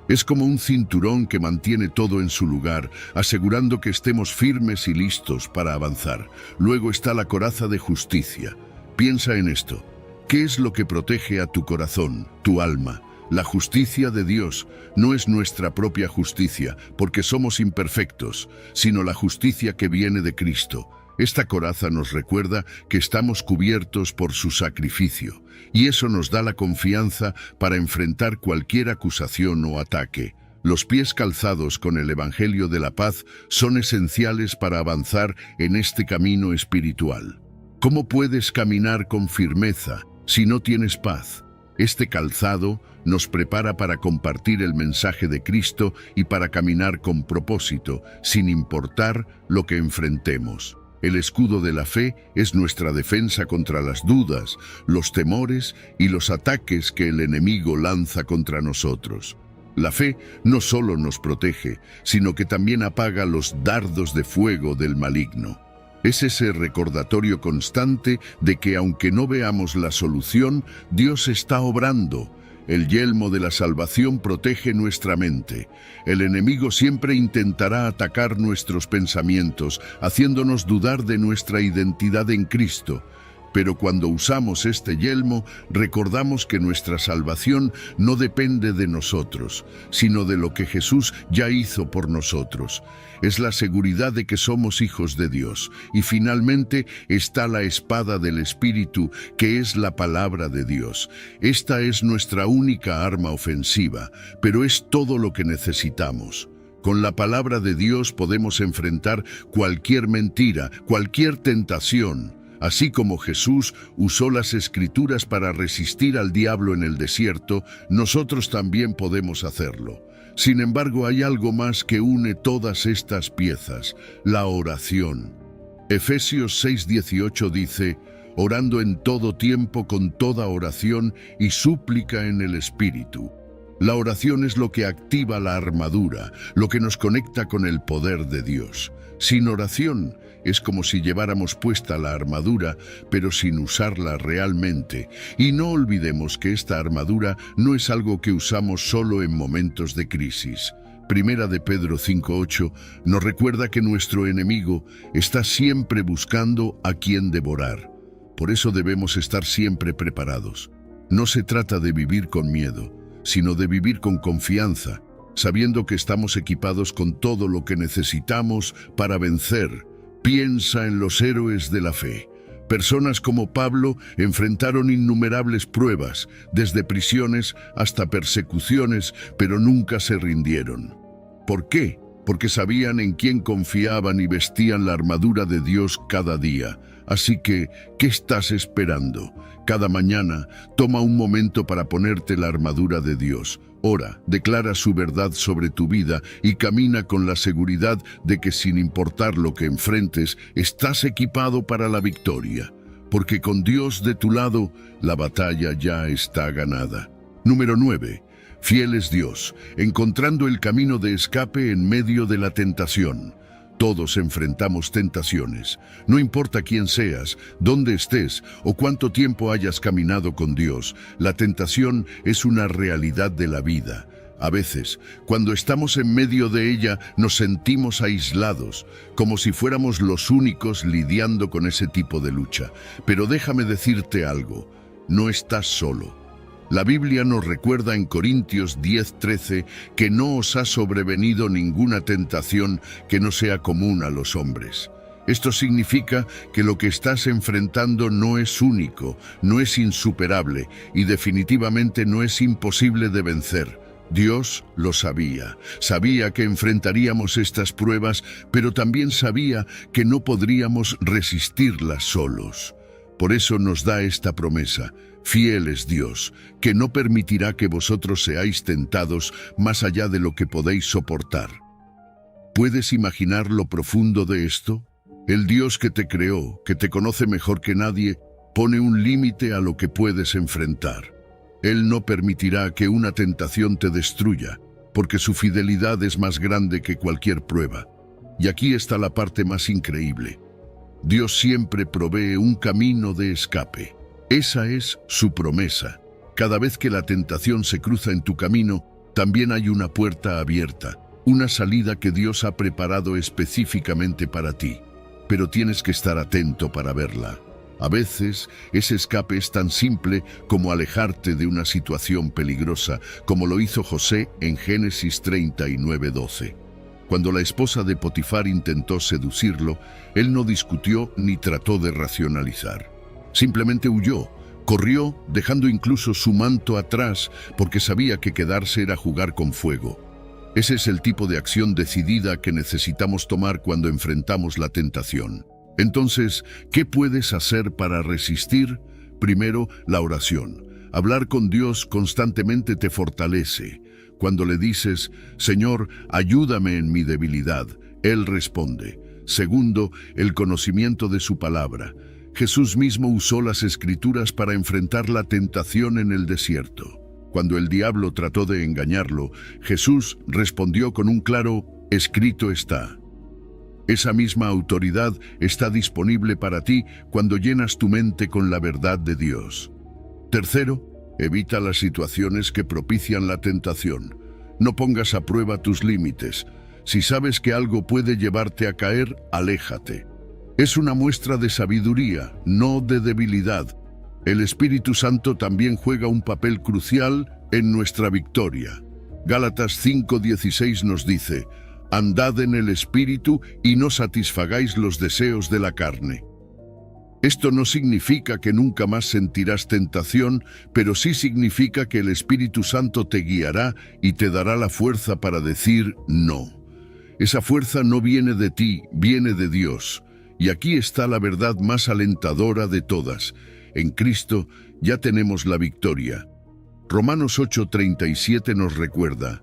Es como un cinturón que mantiene todo en su lugar, asegurando que estemos firmes y listos para avanzar. Luego está la coraza de justicia. Piensa en esto. ¿Qué es lo que protege a tu corazón, tu alma? La justicia de Dios no es nuestra propia justicia, porque somos imperfectos, sino la justicia que viene de Cristo. Esta coraza nos recuerda que estamos cubiertos por su sacrificio, y eso nos da la confianza para enfrentar cualquier acusación o ataque. Los pies calzados con el Evangelio de la Paz son esenciales para avanzar en este camino espiritual. ¿Cómo puedes caminar con firmeza si no tienes paz? Este calzado nos prepara para compartir el mensaje de Cristo y para caminar con propósito, sin importar lo que enfrentemos. El escudo de la fe es nuestra defensa contra las dudas, los temores y los ataques que el enemigo lanza contra nosotros. La fe no solo nos protege, sino que también apaga los dardos de fuego del maligno. Es ese recordatorio constante de que aunque no veamos la solución, Dios está obrando. El yelmo de la salvación protege nuestra mente. El enemigo siempre intentará atacar nuestros pensamientos, haciéndonos dudar de nuestra identidad en Cristo. Pero cuando usamos este yelmo, recordamos que nuestra salvación no depende de nosotros, sino de lo que Jesús ya hizo por nosotros. Es la seguridad de que somos hijos de Dios. Y finalmente está la espada del Espíritu, que es la palabra de Dios. Esta es nuestra única arma ofensiva, pero es todo lo que necesitamos. Con la palabra de Dios podemos enfrentar cualquier mentira, cualquier tentación. Así como Jesús usó las Escrituras para resistir al diablo en el desierto, nosotros también podemos hacerlo. Sin embargo, hay algo más que une todas estas piezas: la oración. Efesios 6:18 dice: orando en todo tiempo con toda oración y súplica en el Espíritu. La oración es lo que activa la armadura, lo que nos conecta con el poder de Dios. Sin oración es como si lleváramos puesta la armadura, pero sin usarla realmente. Y no olvidemos que esta armadura no es algo que usamos solo en momentos de crisis. Primera de Pedro 5:8 nos recuerda que nuestro enemigo está siempre buscando a quien devorar. Por eso debemos estar siempre preparados. No se trata de vivir con miedo, sino de vivir con confianza, sabiendo que estamos equipados con todo lo que necesitamos para vencer. Piensa en los héroes de la fe. Personas como Pablo enfrentaron innumerables pruebas, desde prisiones hasta persecuciones, pero nunca se rindieron. ¿Por qué? Porque sabían en quién confiaban y vestían la armadura de Dios cada día. Así que, ¿qué estás esperando? Cada mañana, toma un momento para ponerte la armadura de Dios. Ora, declara su verdad sobre tu vida y camina con la seguridad de que, sin importar lo que enfrentes, estás equipado para la victoria. Porque con Dios de tu lado, la batalla ya está ganada. Número 9. Fiel es Dios, encontrando el camino de escape en medio de la tentación. Todos enfrentamos tentaciones. No importa quién seas, dónde estés o cuánto tiempo hayas caminado con Dios, la tentación es una realidad de la vida. A veces, cuando estamos en medio de ella, nos sentimos aislados, como si fuéramos los únicos lidiando con ese tipo de lucha. Pero déjame decirte algo, no estás solo. La Biblia nos recuerda en Corintios 10:13 que no os ha sobrevenido ninguna tentación que no sea común a los hombres. Esto significa que lo que estás enfrentando no es único, no es insuperable y definitivamente no es imposible de vencer. Dios lo sabía. Sabía que enfrentaríamos estas pruebas, pero también sabía que no podríamos resistirlas solos. Por eso nos da esta promesa: fiel es Dios, que no permitirá que vosotros seáis tentados más allá de lo que podéis soportar. ¿Puedes imaginar lo profundo de esto? El Dios que te creó, que te conoce mejor que nadie, pone un límite a lo que puedes enfrentar. Él no permitirá que una tentación te destruya, porque su fidelidad es más grande que cualquier prueba. Y aquí está la parte más increíble. Dios siempre provee un camino de escape. Esa es su promesa. Cada vez que la tentación se cruza en tu camino, también hay una puerta abierta, una salida que Dios ha preparado específicamente para ti. Pero tienes que estar atento para verla. A veces, ese escape es tan simple como alejarte de una situación peligrosa, como lo hizo José en Génesis 39:12. Cuando la esposa de Potifar intentó seducirlo, él no discutió ni trató de racionalizar. Simplemente huyó, corrió, dejando incluso su manto atrás, porque sabía que quedarse era jugar con fuego. Ese es el tipo de acción decidida que necesitamos tomar cuando enfrentamos la tentación. Entonces, ¿qué puedes hacer para resistir? Primero, la oración. Hablar con Dios constantemente te fortalece. Cuando le dices: Señor, ayúdame en mi debilidad, Él responde. Segundo, el conocimiento de su palabra. Jesús mismo usó las Escrituras para enfrentar la tentación en el desierto. Cuando el diablo trató de engañarlo, Jesús respondió con un claro: escrito está. Esa misma autoridad está disponible para ti cuando llenas tu mente con la verdad de Dios. Tercero, evita las situaciones que propician la tentación. No pongas a prueba tus límites. Si sabes que algo puede llevarte a caer, aléjate. Es una muestra de sabiduría, no de debilidad. El Espíritu Santo también juega un papel crucial en nuestra victoria. Gálatas 5:16 nos dice: «Andad en el Espíritu y no satisfagáis los deseos de la carne». Esto no significa que nunca más sentirás tentación, pero sí significa que el Espíritu Santo te guiará y te dará la fuerza para decir no. Esa fuerza no viene de ti, viene de Dios. Y aquí está la verdad más alentadora de todas. En Cristo ya tenemos la victoria. Romanos 8:37 nos recuerda: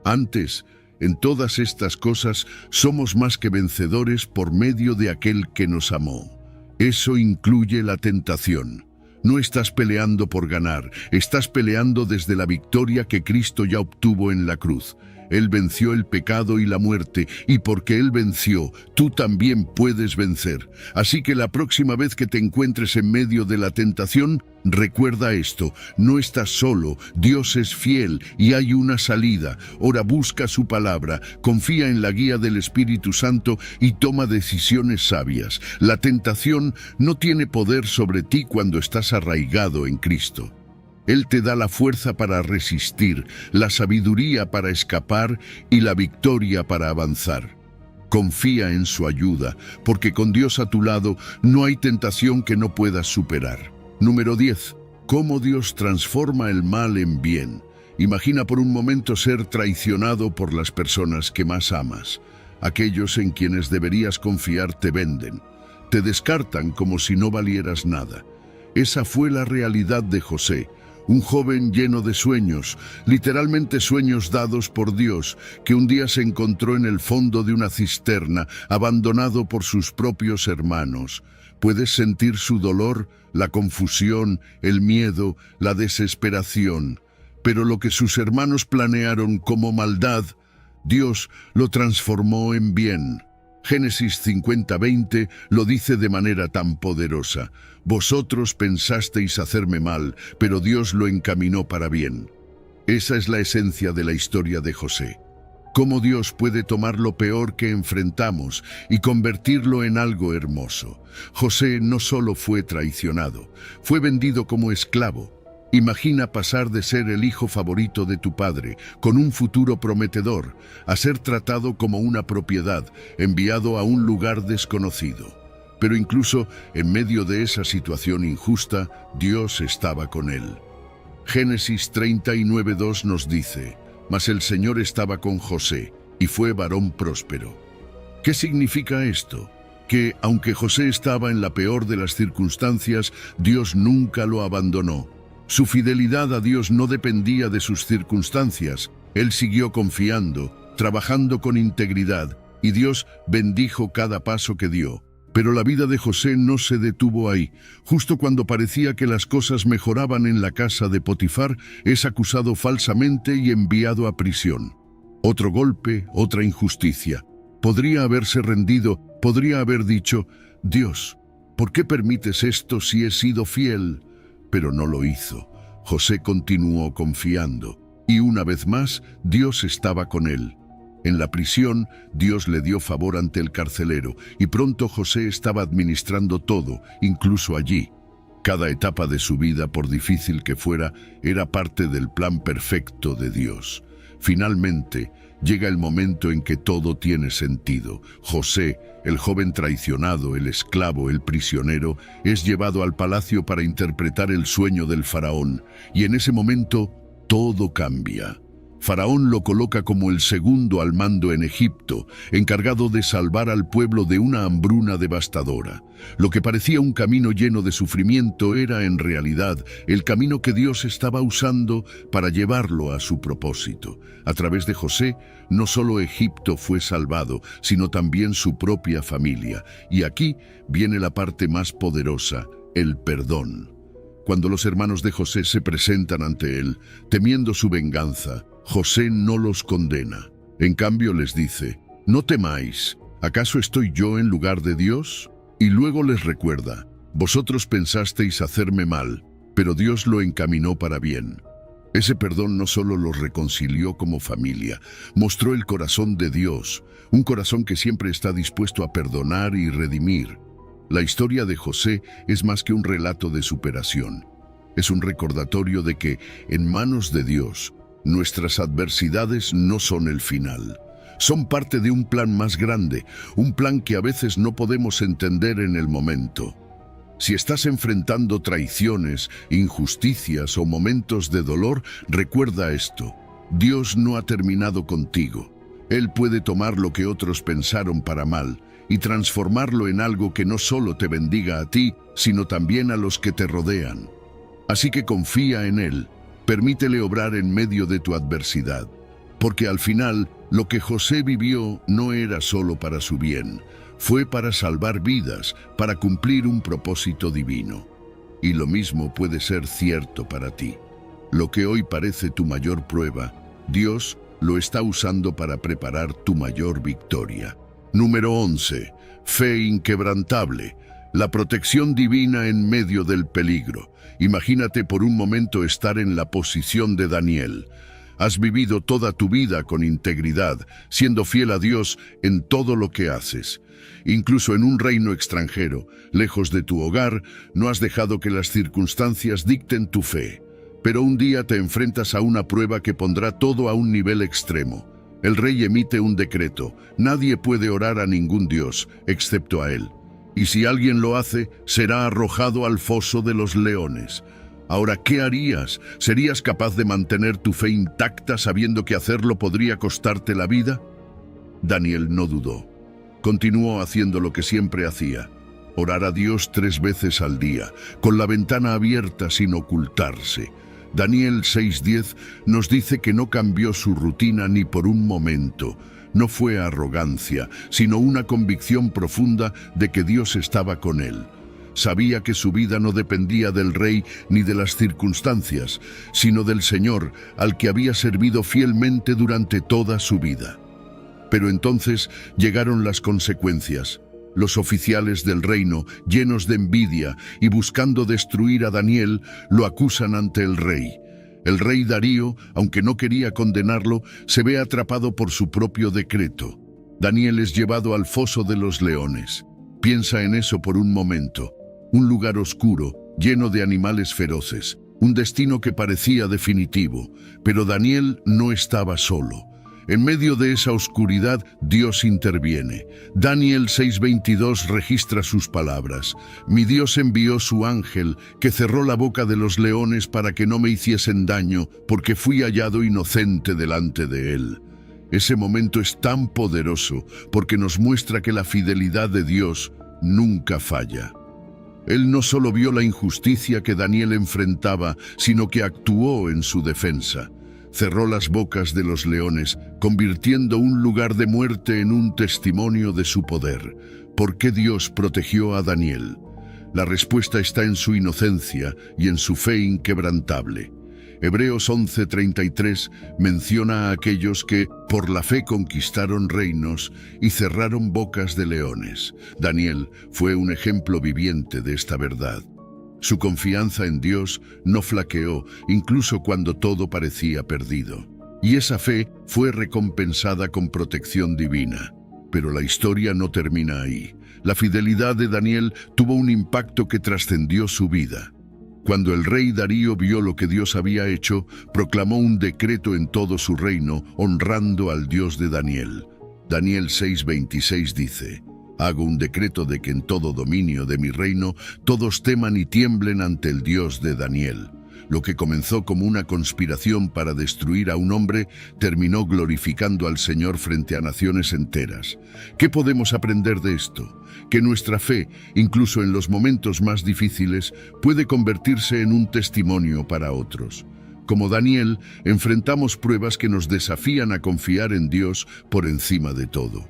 «Antes, en todas estas cosas, somos más que vencedores por medio de aquel que nos amó». Eso incluye la tentación. No estás peleando por ganar, estás peleando desde la victoria que Cristo ya obtuvo en la cruz. Él venció el pecado y la muerte, y porque Él venció, tú también puedes vencer. Así que la próxima vez que te encuentres en medio de la tentación, recuerda esto: no estás solo, Dios es fiel y hay una salida. Ora, busca su palabra, confía en la guía del Espíritu Santo y toma decisiones sabias. La tentación no tiene poder sobre ti cuando estás arraigado en Cristo. Él te da la fuerza para resistir, la sabiduría para escapar y la victoria para avanzar. Confía en su ayuda, porque con Dios a tu lado no hay tentación que no puedas superar. Número 10. ¿Cómo Dios transforma el mal en bien? Imagina por un momento ser traicionado por las personas que más amas. Aquellos en quienes deberías confiar te venden. Te descartan como si no valieras nada. Esa fue la realidad de José. Un joven lleno de sueños, literalmente sueños dados por Dios, que un día se encontró en el fondo de una cisterna, abandonado por sus propios hermanos. Puedes sentir su dolor, la confusión, el miedo, la desesperación. Pero lo que sus hermanos planearon como maldad, Dios lo transformó en bien. Génesis 50:20 lo dice de manera tan poderosa: «Vosotros pensasteis hacerme mal, pero Dios lo encaminó para bien». Esa es la esencia de la historia de José. Cómo Dios puede tomar lo peor que enfrentamos y convertirlo en algo hermoso. José no solo fue traicionado, fue vendido como esclavo. Imagina pasar de ser el hijo favorito de tu padre, con un futuro prometedor, a ser tratado como una propiedad, enviado a un lugar desconocido. Pero incluso en medio de esa situación injusta, Dios estaba con él. Génesis 39:2 nos dice: «Mas el Señor estaba con José, y fue varón próspero». ¿Qué significa esto? Que, aunque José estaba en la peor de las circunstancias, Dios nunca lo abandonó. Su fidelidad a Dios no dependía de sus circunstancias. Él siguió confiando, trabajando con integridad, y Dios bendijo cada paso que dio. Pero la vida de José no se detuvo ahí. Justo cuando parecía que las cosas mejoraban en la casa de Potifar, es acusado falsamente y enviado a prisión. Otro golpe, otra injusticia. Podría haberse rendido, podría haber dicho: «Dios, ¿por qué permites esto si he sido fiel?». Pero no lo hizo. José continuó confiando, y una vez más, Dios estaba con él. En la prisión, Dios le dio favor ante el carcelero, y pronto José estaba administrando todo, incluso allí. Cada etapa de su vida, por difícil que fuera, era parte del plan perfecto de Dios. Finalmente, llega el momento en que todo tiene sentido. José, el joven traicionado, el esclavo, el prisionero, es llevado al palacio para interpretar el sueño del faraón, y en ese momento todo cambia. Faraón lo coloca como el segundo al mando en Egipto, encargado de salvar al pueblo de una hambruna devastadora. Lo que parecía un camino lleno de sufrimiento era en realidad el camino que Dios estaba usando para llevarlo a su propósito. A través de José, no solo Egipto fue salvado, sino también su propia familia. Y aquí viene la parte más poderosa: el perdón. Cuando los hermanos de José se presentan ante él, temiendo su venganza, José no los condena. En cambio les dice: «No temáis, ¿acaso estoy yo en lugar de Dios?». Y luego les recuerda: «Vosotros pensasteis hacerme mal, pero Dios lo encaminó para bien». Ese perdón no solo los reconcilió como familia, mostró el corazón de Dios, un corazón que siempre está dispuesto a perdonar y redimir. La historia de José es más que un relato de superación. Es un recordatorio de que, en manos de Dios, nuestras adversidades no son el final. Son parte de un plan más grande, un plan que a veces no podemos entender en el momento. Si estás enfrentando traiciones, injusticias o momentos de dolor, recuerda esto: Dios no ha terminado contigo. Él puede tomar lo que otros pensaron para mal y transformarlo en algo que no solo te bendiga a ti, sino también a los que te rodean. Así que confía en Él, permítele obrar en medio de tu adversidad, porque al final lo que José vivió no era solo para su bien, fue para salvar vidas, para cumplir un propósito divino. Y lo mismo puede ser cierto para ti. Lo que hoy parece tu mayor prueba, Dios lo está usando para preparar tu mayor victoria. Número 11. Fe inquebrantable. La protección divina en medio del peligro. Imagínate por un momento estar en la posición de Daniel. Has vivido toda tu vida con integridad, siendo fiel a Dios en todo lo que haces. Incluso en un reino extranjero, lejos de tu hogar, no has dejado que las circunstancias dicten tu fe. Pero un día te enfrentas a una prueba que pondrá todo a un nivel extremo. El rey emite un decreto: nadie puede orar a ningún dios, excepto a él. Y si alguien lo hace, será arrojado al foso de los leones. Ahora, ¿qué harías? ¿Serías capaz de mantener tu fe intacta sabiendo que hacerlo podría costarte la vida? Daniel no dudó. Continuó haciendo lo que siempre hacía: orar a Dios 3 veces al día, con la ventana abierta sin ocultarse. Daniel 6:10 nos dice que no cambió su rutina ni por un momento. No fue arrogancia, sino una convicción profunda de que Dios estaba con él. Sabía que su vida no dependía del rey ni de las circunstancias, sino del Señor, al que había servido fielmente durante toda su vida. Pero entonces llegaron las consecuencias. Los oficiales del reino, llenos de envidia y buscando destruir a Daniel, lo acusan ante el rey. El rey Darío, aunque no quería condenarlo, se ve atrapado por su propio decreto. Daniel es llevado al foso de los leones. Piensa en eso por un momento. Un lugar oscuro, lleno de animales feroces, un destino que parecía definitivo, pero Daniel no estaba solo. En medio de esa oscuridad, Dios interviene. Daniel 6:22 registra sus palabras: mi Dios envió su ángel, que cerró la boca de los leones para que no me hiciesen daño, porque fui hallado inocente delante de él. Ese momento es tan poderoso porque nos muestra que la fidelidad de Dios nunca falla. Él no solo vio la injusticia que Daniel enfrentaba, sino que actuó en su defensa. Cerró las bocas de los leones, convirtiendo un lugar de muerte en un testimonio de su poder. ¿Por qué Dios protegió a Daniel? La respuesta está en su inocencia y en su fe inquebrantable. Hebreos 11:33 menciona a aquellos que, por la fe, conquistaron reinos y cerraron bocas de leones. Daniel fue un ejemplo viviente de esta verdad. Su confianza en Dios no flaqueó, incluso cuando todo parecía perdido. Y esa fe fue recompensada con protección divina. Pero la historia no termina ahí. La fidelidad de Daniel tuvo un impacto que trascendió su vida. Cuando el rey Darío vio lo que Dios había hecho, proclamó un decreto en todo su reino, honrando al Dios de Daniel. Daniel 6:26 dice: hago un decreto de que en todo dominio de mi reino todos teman y tiemblen ante el Dios de Daniel. Lo que comenzó como una conspiración para destruir a un hombre, terminó glorificando al Señor frente a naciones enteras. ¿Qué podemos aprender de esto? Que nuestra fe, incluso en los momentos más difíciles, puede convertirse en un testimonio para otros. Como Daniel, enfrentamos pruebas que nos desafían a confiar en Dios por encima de todo.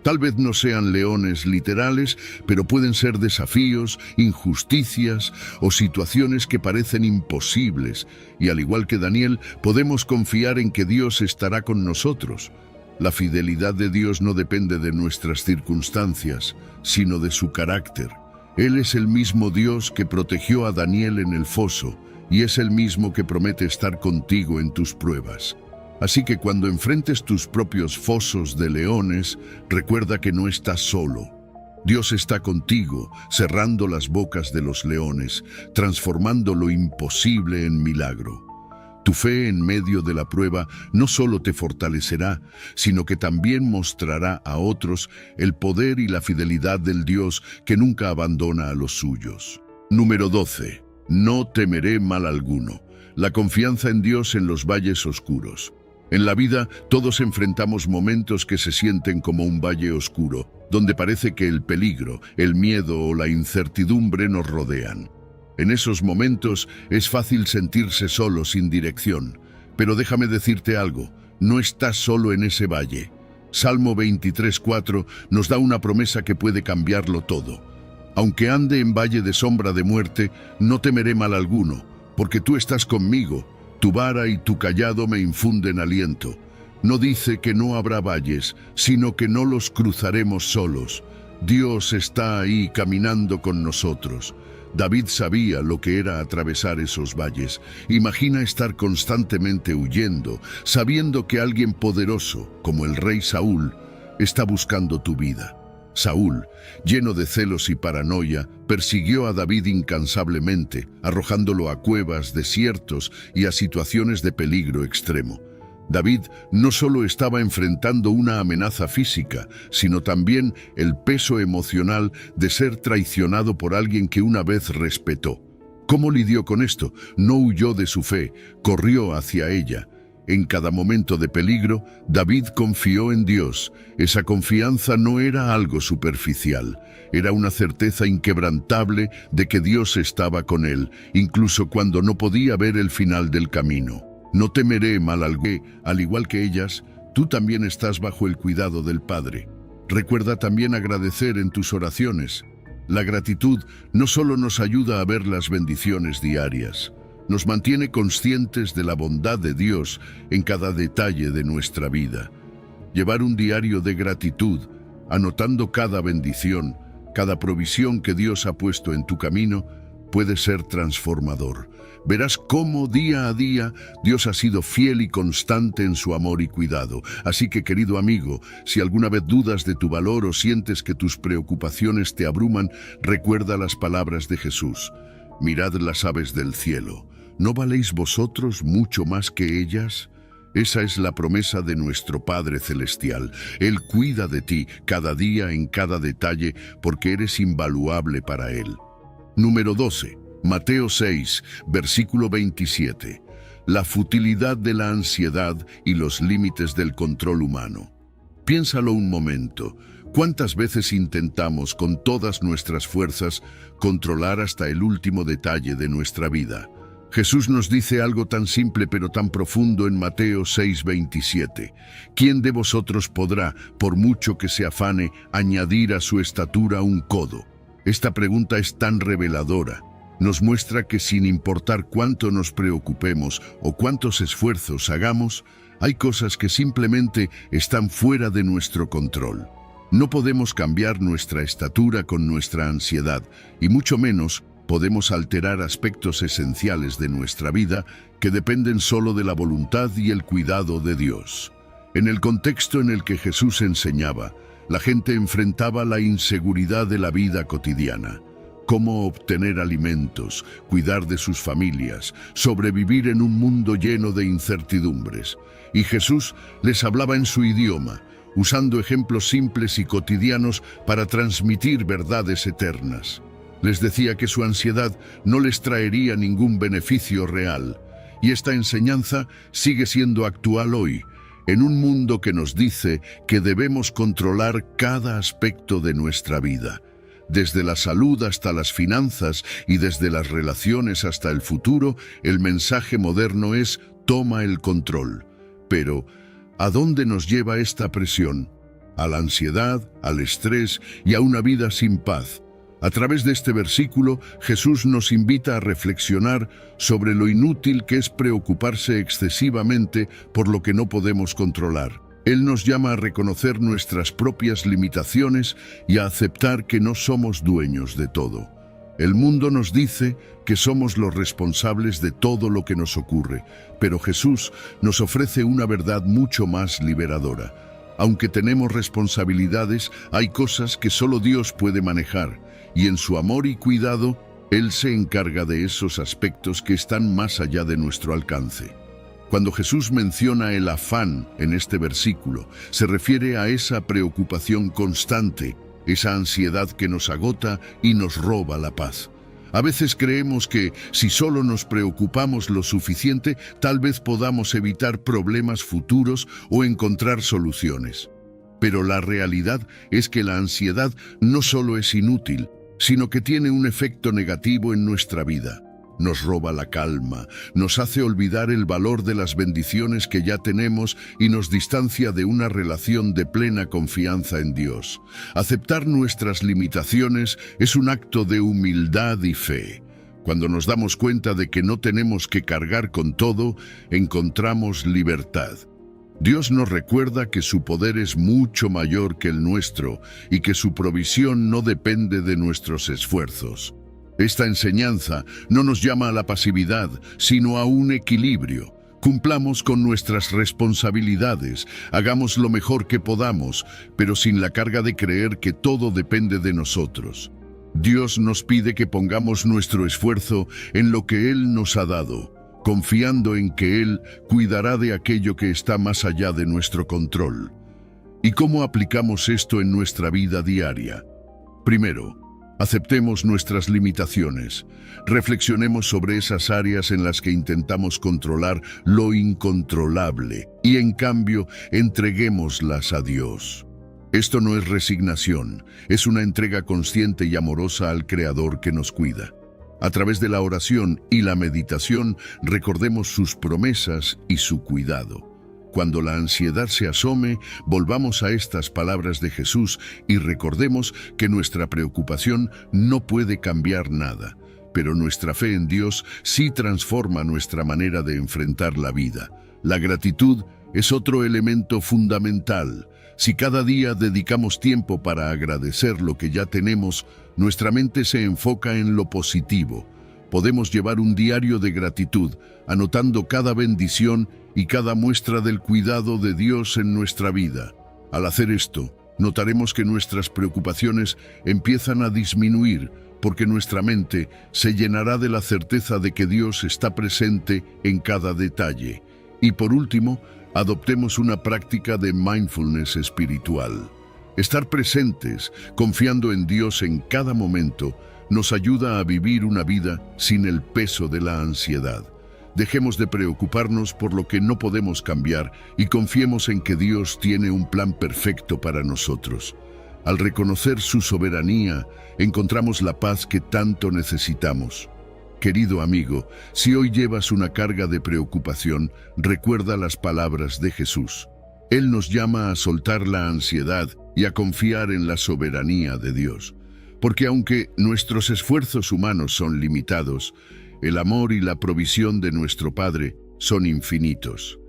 Tal vez no sean leones literales, pero pueden ser desafíos, injusticias o situaciones que parecen imposibles. Y al igual que Daniel, podemos confiar en que Dios estará con nosotros. La fidelidad de Dios no depende de nuestras circunstancias, sino de su carácter. Él es el mismo Dios que protegió a Daniel en el foso, y es el mismo que promete estar contigo en tus pruebas. Así que cuando enfrentes tus propios fosos de leones, recuerda que no estás solo. Dios está contigo, cerrando las bocas de los leones, transformando lo imposible en milagro. Tu fe en medio de la prueba no solo te fortalecerá, sino que también mostrará a otros el poder y la fidelidad del Dios que nunca abandona a los suyos. Número 12. No temeré mal alguno. La confianza en Dios en los valles oscuros. En la vida todos enfrentamos momentos que se sienten como un valle oscuro, donde parece que el peligro, el miedo o la incertidumbre nos rodean. En esos momentos es fácil sentirse solo, sin dirección. Pero déjame decirte algo, no estás solo en ese valle. Salmo 23:4 nos da una promesa que puede cambiarlo todo. Aunque ande en valle de sombra de muerte, no temeré mal alguno, porque tú estás conmigo. Tu vara y tu cayado me infunden aliento. No dice que no habrá valles, sino que no los cruzaremos solos. Dios está ahí caminando con nosotros. David sabía lo que era atravesar esos valles. Imagina estar constantemente huyendo, sabiendo que alguien poderoso, como el rey Saúl, está buscando tu vida. Saúl, lleno de celos y paranoia, persiguió a David incansablemente, arrojándolo a cuevas, desiertos y a situaciones de peligro extremo. David no solo estaba enfrentando una amenaza física, sino también el peso emocional de ser traicionado por alguien que una vez respetó. ¿Cómo lidió con esto? No huyó de su fe, corrió hacia ella. En cada momento de peligro, David confió en Dios. Esa confianza no era algo superficial, era una certeza inquebrantable de que Dios estaba con él, incluso cuando no podía ver el final del camino. No temeré mal alguno, al igual que ellas, tú también estás bajo el cuidado del Padre. Recuerda también agradecer en tus oraciones. La gratitud no solo nos ayuda a ver las bendiciones diarias, nos mantiene conscientes de la bondad de Dios en cada detalle de nuestra vida. Llevar un diario de gratitud, anotando cada bendición, cada provisión que Dios ha puesto en tu camino, puede ser transformador. Verás cómo día a día Dios ha sido fiel y constante en su amor y cuidado. Así que, querido amigo, si alguna vez dudas de tu valor o sientes que tus preocupaciones te abruman, recuerda las palabras de Jesús. Mirad las aves del cielo. ¿No valéis vosotros mucho más que ellas? Esa es la promesa de nuestro Padre Celestial. Él cuida de ti cada día en cada detalle porque eres invaluable para Él. Número 12. Mateo 6, versículo 27. La futilidad de la ansiedad y los límites del control humano. Piénsalo un momento. ¿Cuántas veces intentamos con todas nuestras fuerzas controlar hasta el último detalle de nuestra vida? Jesús nos dice algo tan simple pero tan profundo en Mateo 6:27. ¿Quién de vosotros podrá, por mucho que se afane, añadir a su estatura un codo? Esta pregunta es tan reveladora. Nos muestra que sin importar cuánto nos preocupemos o cuántos esfuerzos hagamos, hay cosas que simplemente están fuera de nuestro control. No podemos cambiar nuestra estatura con nuestra ansiedad, y mucho menos podemos alterar aspectos esenciales de nuestra vida que dependen solo de la voluntad y el cuidado de Dios. En el contexto en el que Jesús enseñaba, la gente enfrentaba la inseguridad de la vida cotidiana. Cómo obtener alimentos, cuidar de sus familias, sobrevivir en un mundo lleno de incertidumbres. Y Jesús les hablaba en su idioma, usando ejemplos simples y cotidianos para transmitir verdades eternas. Les decía que su ansiedad no les traería ningún beneficio real. Y esta enseñanza sigue siendo actual hoy, en un mundo que nos dice que debemos controlar cada aspecto de nuestra vida. Desde la salud hasta las finanzas y desde las relaciones hasta el futuro, el mensaje moderno es: toma el control. Pero, ¿a dónde nos lleva esta presión? A la ansiedad, al estrés y a una vida sin paz. A través de este versículo, Jesús nos invita a reflexionar sobre lo inútil que es preocuparse excesivamente por lo que no podemos controlar. Él nos llama a reconocer nuestras propias limitaciones y a aceptar que no somos dueños de todo. El mundo nos dice que somos los responsables de todo lo que nos ocurre, pero Jesús nos ofrece una verdad mucho más liberadora. Aunque tenemos responsabilidades, hay cosas que solo Dios puede manejar, y en su amor y cuidado, Él se encarga de esos aspectos que están más allá de nuestro alcance. Cuando Jesús menciona el afán en este versículo, se refiere a esa preocupación constante, esa ansiedad que nos agota y nos roba la paz. A veces creemos que si solo nos preocupamos lo suficiente, tal vez podamos evitar problemas futuros o encontrar soluciones. Pero la realidad es que la ansiedad no solo es inútil, sino que tiene un efecto negativo en nuestra vida. Nos roba la calma, nos hace olvidar el valor de las bendiciones que ya tenemos y nos distancia de una relación de plena confianza en Dios. Aceptar nuestras limitaciones es un acto de humildad y fe. Cuando nos damos cuenta de que no tenemos que cargar con todo, encontramos libertad. Dios nos recuerda que su poder es mucho mayor que el nuestro y que su provisión no depende de nuestros esfuerzos. Esta enseñanza no nos llama a la pasividad, sino a un equilibrio. Cumplamos con nuestras responsabilidades, hagamos lo mejor que podamos, pero sin la carga de creer que todo depende de nosotros. Dios nos pide que pongamos nuestro esfuerzo en lo que Él nos ha dado, confiando en que Él cuidará de aquello que está más allá de nuestro control. ¿Y cómo aplicamos esto en nuestra vida diaria? Primero, aceptemos nuestras limitaciones. Reflexionemos sobre esas áreas en las que intentamos controlar lo incontrolable y, en cambio, entreguémoslas a Dios. Esto no es resignación, es una entrega consciente y amorosa al Creador que nos cuida. A través de la oración y la meditación, recordemos sus promesas y su cuidado. Cuando la ansiedad se asome, volvamos a estas palabras de Jesús y recordemos que nuestra preocupación no puede cambiar nada, pero nuestra fe en Dios sí transforma nuestra manera de enfrentar la vida. La gratitud es otro elemento fundamental. Si cada día dedicamos tiempo para agradecer lo que ya tenemos, nuestra mente se enfoca en lo positivo. Podemos llevar un diario de gratitud, anotando cada bendición y cada muestra del cuidado de Dios en nuestra vida. Al hacer esto, notaremos que nuestras preocupaciones empiezan a disminuir, porque nuestra mente se llenará de la certeza de que Dios está presente en cada detalle. Y por último, adoptemos una práctica de mindfulness espiritual. Estar presentes, confiando en Dios en cada momento, nos ayuda a vivir una vida sin el peso de la ansiedad. Dejemos de preocuparnos por lo que no podemos cambiar y confiemos en que Dios tiene un plan perfecto para nosotros. Al reconocer su soberanía, encontramos la paz que tanto necesitamos. Querido amigo, si hoy llevas una carga de preocupación, recuerda las palabras de Jesús. Él nos llama a soltar la ansiedad y a confiar en la soberanía de Dios. Porque aunque nuestros esfuerzos humanos son limitados, el amor y la provisión de nuestro Padre son infinitos.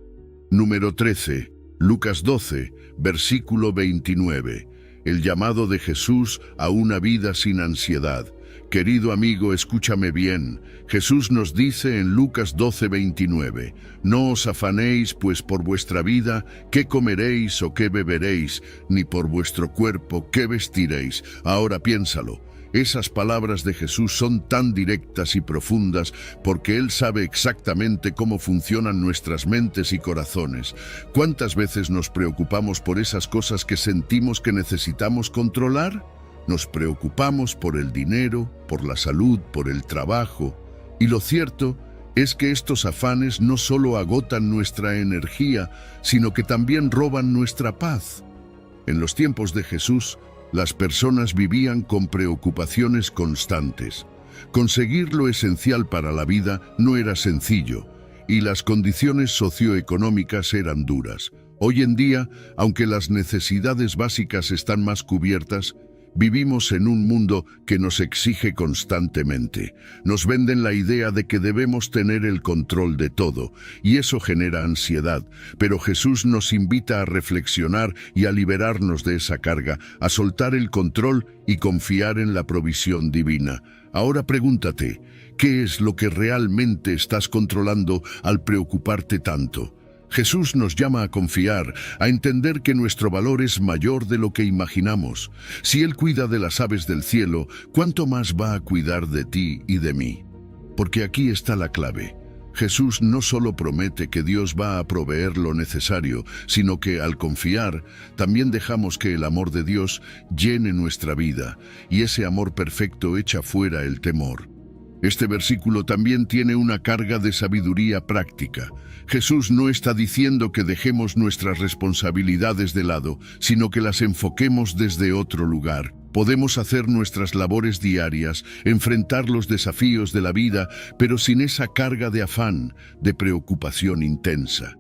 Número 13, Lucas 12, versículo 29. El llamado de Jesús a una vida sin ansiedad. Querido amigo, escúchame bien. Jesús nos dice en Lucas 12:29, no os afanéis pues por vuestra vida, qué comeréis o qué beberéis, ni por vuestro cuerpo, qué vestiréis. Ahora piénsalo. Esas palabras de Jesús son tan directas y profundas porque Él sabe exactamente cómo funcionan nuestras mentes y corazones. ¿Cuántas veces nos preocupamos por esas cosas que sentimos que necesitamos controlar? Nos preocupamos por el dinero, por la salud, por el trabajo. Y lo cierto es que estos afanes no solo agotan nuestra energía, sino que también roban nuestra paz. En los tiempos de Jesús, las personas vivían con preocupaciones constantes. Conseguir lo esencial para la vida no era sencillo, y las condiciones socioeconómicas eran duras. Hoy en día, aunque las necesidades básicas están más cubiertas, Vivimos en un mundo que nos exige constantemente. Nos venden la idea de que debemos tener el control de todo, y eso genera ansiedad. Pero Jesús nos invita a reflexionar y a liberarnos de esa carga, a soltar el control y confiar en la provisión divina. Ahora pregúntate, ¿qué es lo que realmente estás controlando al preocuparte tanto? Jesús nos llama a confiar, a entender que nuestro valor es mayor de lo que imaginamos. Si Él cuida de las aves del cielo, ¿cuánto más va a cuidar de ti y de mí? Porque aquí está la clave. Jesús no solo promete que Dios va a proveer lo necesario, sino que al confiar, también dejamos que el amor de Dios llene nuestra vida, y ese amor perfecto echa fuera el temor. Este versículo también tiene una carga de sabiduría práctica. Jesús no está diciendo que dejemos nuestras responsabilidades de lado, sino que las enfoquemos desde otro lugar. Podemos hacer nuestras labores diarias, enfrentar los desafíos de la vida, pero sin esa carga de afán, de preocupación intensa.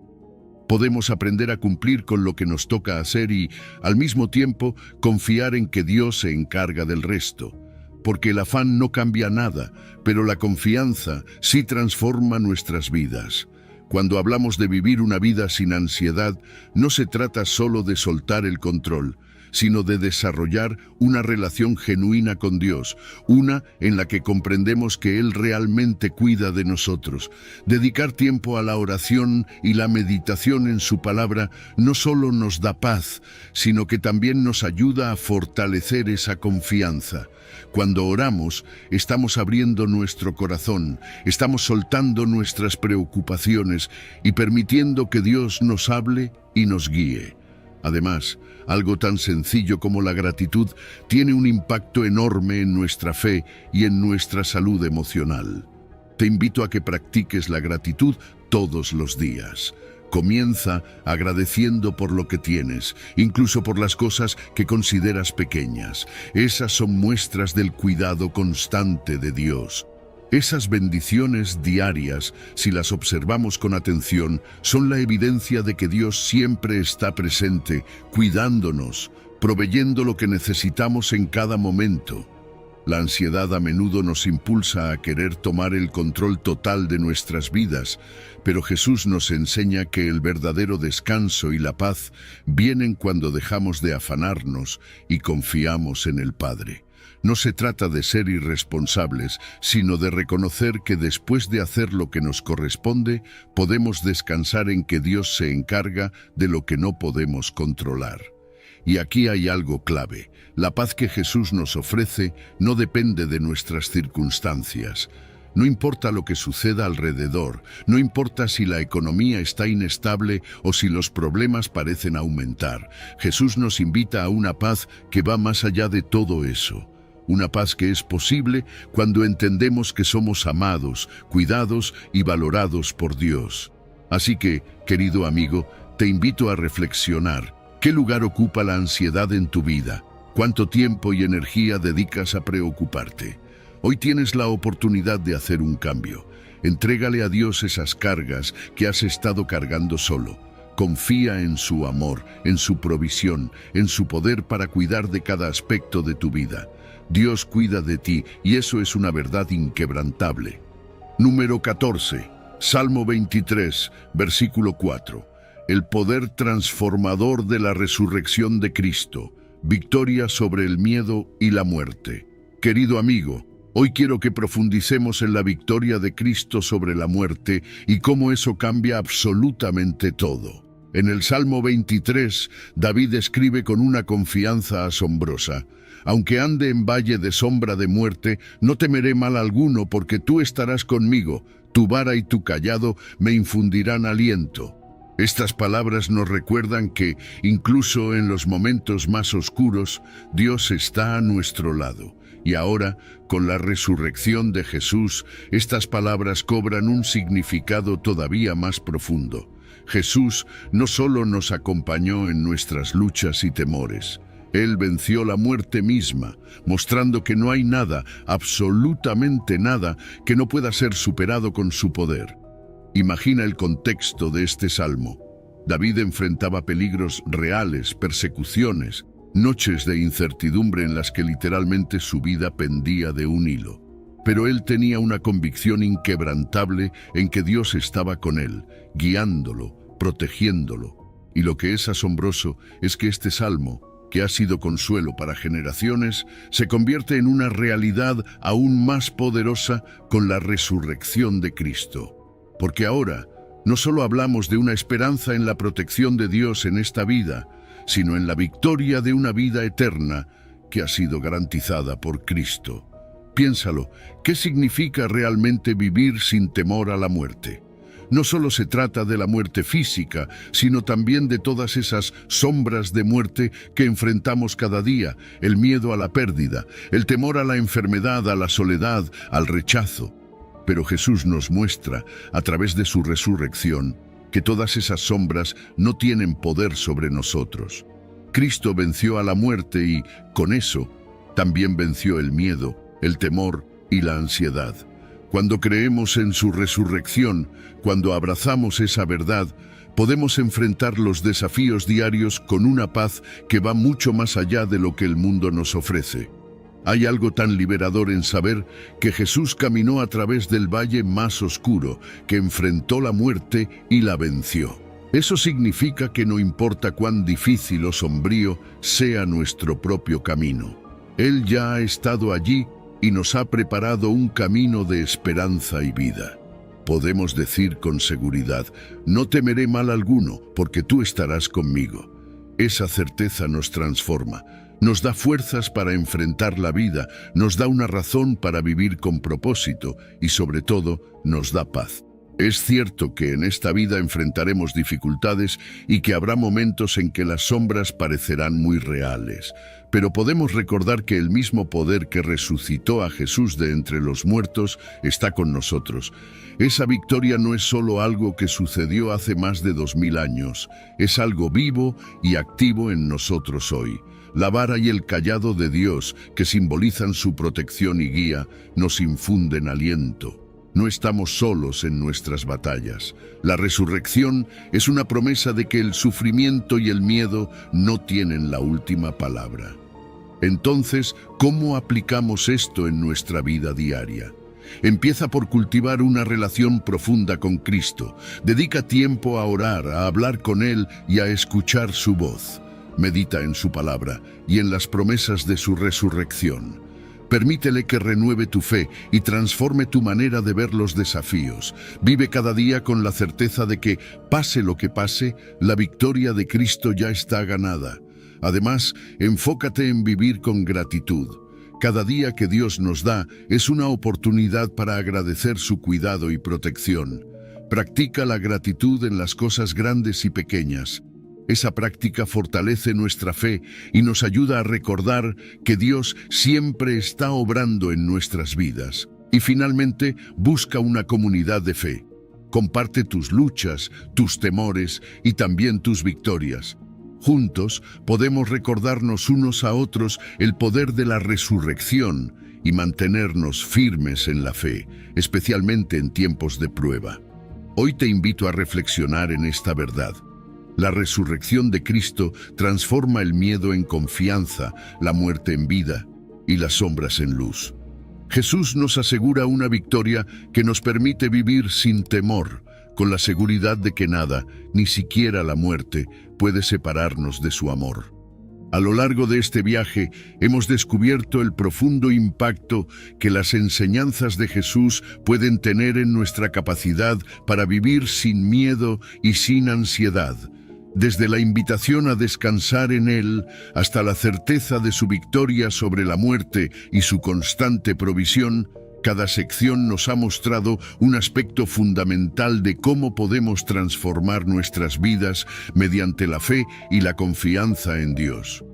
Podemos aprender a cumplir con lo que nos toca hacer y, al mismo tiempo, confiar en que Dios se encarga del resto. Porque el afán no cambia nada, pero la confianza sí transforma nuestras vidas. Cuando hablamos de vivir una vida sin ansiedad, no se trata solo de soltar el control, sino de desarrollar una relación genuina con Dios, una en la que comprendemos que Él realmente cuida de nosotros. Dedicar tiempo a la oración y la meditación en su palabra no solo nos da paz, sino que también nos ayuda a fortalecer esa confianza. Cuando oramos, estamos abriendo nuestro corazón, estamos soltando nuestras preocupaciones y permitiendo que Dios nos hable y nos guíe. Además, algo tan sencillo como la gratitud tiene un impacto enorme en nuestra fe y en nuestra salud emocional. Te invito a que practiques la gratitud todos los días. Comienza agradeciendo por lo que tienes, incluso por las cosas que consideras pequeñas. Esas son muestras del cuidado constante de Dios. Esas bendiciones diarias, si las observamos con atención, son la evidencia de que Dios siempre está presente, cuidándonos, proveyendo lo que necesitamos en cada momento. La ansiedad a menudo nos impulsa a querer tomar el control total de nuestras vidas, pero Jesús nos enseña que el verdadero descanso y la paz vienen cuando dejamos de afanarnos y confiamos en el Padre. No se trata de ser irresponsables, sino de reconocer que después de hacer lo que nos corresponde, podemos descansar en que Dios se encarga de lo que no podemos controlar. Y aquí hay algo clave. La paz que Jesús nos ofrece no depende de nuestras circunstancias. No importa lo que suceda alrededor, no importa si la economía está inestable o si los problemas parecen aumentar. Jesús nos invita a una paz que va más allá de todo eso. Una paz que es posible cuando entendemos que somos amados, cuidados y valorados por Dios. Así que, querido amigo, te invito a reflexionar. ¿Qué lugar ocupa la ansiedad en tu vida? ¿Cuánto tiempo y energía dedicas a preocuparte? Hoy tienes la oportunidad de hacer un cambio. Entrégale a Dios esas cargas que has estado cargando solo. Confía en su amor, en su provisión, en su poder para cuidar de cada aspecto de tu vida. Dios cuida de ti y eso es una verdad inquebrantable. Número 14. Salmo 23, versículo 4. El poder transformador de la resurrección de Cristo. Victoria sobre el miedo y la muerte. Querido amigo, hoy quiero que profundicemos en la victoria de Cristo sobre la muerte y cómo eso cambia absolutamente todo. En el Salmo 23, David escribe con una confianza asombrosa: aunque ande en valle de sombra de muerte, no temeré mal alguno, porque tú estarás conmigo, tu vara y tu cayado me infundirán aliento. Estas palabras nos recuerdan que, incluso en los momentos más oscuros, Dios está a nuestro lado. Y ahora, con la resurrección de Jesús, estas palabras cobran un significado todavía más profundo. Jesús no solo nos acompañó en nuestras luchas y temores. Él venció la muerte misma, mostrando que no hay nada, absolutamente nada, que no pueda ser superado con su poder. Imagina el contexto de este salmo. David enfrentaba peligros reales, persecuciones, noches de incertidumbre en las que literalmente su vida pendía de un hilo. Pero él tenía una convicción inquebrantable en que Dios estaba con él, guiándolo, protegiéndolo. Y lo que es asombroso es que este salmo, que ha sido consuelo para generaciones, se convierte en una realidad aún más poderosa con la resurrección de Cristo. Porque ahora no solo hablamos de una esperanza en la protección de Dios en esta vida, sino en la victoria de una vida eterna que ha sido garantizada por Cristo. Piénsalo, ¿qué significa realmente vivir sin temor a la muerte? No solo se trata de la muerte física, sino también de todas esas sombras de muerte que enfrentamos cada día, el miedo a la pérdida, el temor a la enfermedad, a la soledad, al rechazo. Pero Jesús nos muestra, a través de su resurrección, que todas esas sombras no tienen poder sobre nosotros. Cristo venció a la muerte y, con eso, también venció el miedo, el temor y la ansiedad. Cuando creemos en su resurrección, cuando abrazamos esa verdad, podemos enfrentar los desafíos diarios con una paz que va mucho más allá de lo que el mundo nos ofrece. Hay algo tan liberador en saber que Jesús caminó a través del valle más oscuro, que enfrentó la muerte y la venció. Eso significa que no importa cuán difícil o sombrío sea nuestro propio camino, Él ya ha estado allí y nos ha preparado un camino de esperanza y vida. Podemos decir con seguridad, no temeré mal alguno, porque tú estarás conmigo. Esa certeza nos transforma, nos da fuerzas para enfrentar la vida, nos da una razón para vivir con propósito y sobre todo nos da paz. Es cierto que en esta vida enfrentaremos dificultades y que habrá momentos en que las sombras parecerán muy reales, pero podemos recordar que el mismo poder que resucitó a Jesús de entre los muertos está con nosotros. Esa victoria no es solo algo que sucedió hace más de 2000 años, es algo vivo y activo en nosotros hoy. La vara y el cayado de Dios, que simbolizan su protección y guía, nos infunden aliento. No estamos solos en nuestras batallas. La resurrección es una promesa de que el sufrimiento y el miedo no tienen la última palabra. Entonces, ¿cómo aplicamos esto en nuestra vida diaria? Empieza por cultivar una relación profunda con Cristo. Dedica tiempo a orar, a hablar con Él y a escuchar su voz. Medita en su palabra y en las promesas de su resurrección. Permítele que renueve tu fe y transforme tu manera de ver los desafíos. Vive cada día con la certeza de que, pase lo que pase, la victoria de Cristo ya está ganada. Además, enfócate en vivir con gratitud. Cada día que Dios nos da es una oportunidad para agradecer su cuidado y protección. Practica la gratitud en las cosas grandes y pequeñas. Esa práctica fortalece nuestra fe y nos ayuda a recordar que Dios siempre está obrando en nuestras vidas. Y finalmente, busca una comunidad de fe. Comparte tus luchas, tus temores y también tus victorias. Juntos podemos recordarnos unos a otros el poder de la resurrección y mantenernos firmes en la fe, especialmente en tiempos de prueba. Hoy te invito a reflexionar en esta verdad. La resurrección de Cristo transforma el miedo en confianza, la muerte en vida y las sombras en luz. Jesús nos asegura una victoria que nos permite vivir sin temor, con la seguridad de que nada, ni siquiera la muerte, puede separarnos de su amor. A lo largo de este viaje hemos descubierto el profundo impacto que las enseñanzas de Jesús pueden tener en nuestra capacidad para vivir sin miedo y sin ansiedad. Desde la invitación a descansar en Él hasta la certeza de su victoria sobre la muerte y su constante provisión, cada sección nos ha mostrado un aspecto fundamental de cómo podemos transformar nuestras vidas mediante la fe y la confianza en Dios.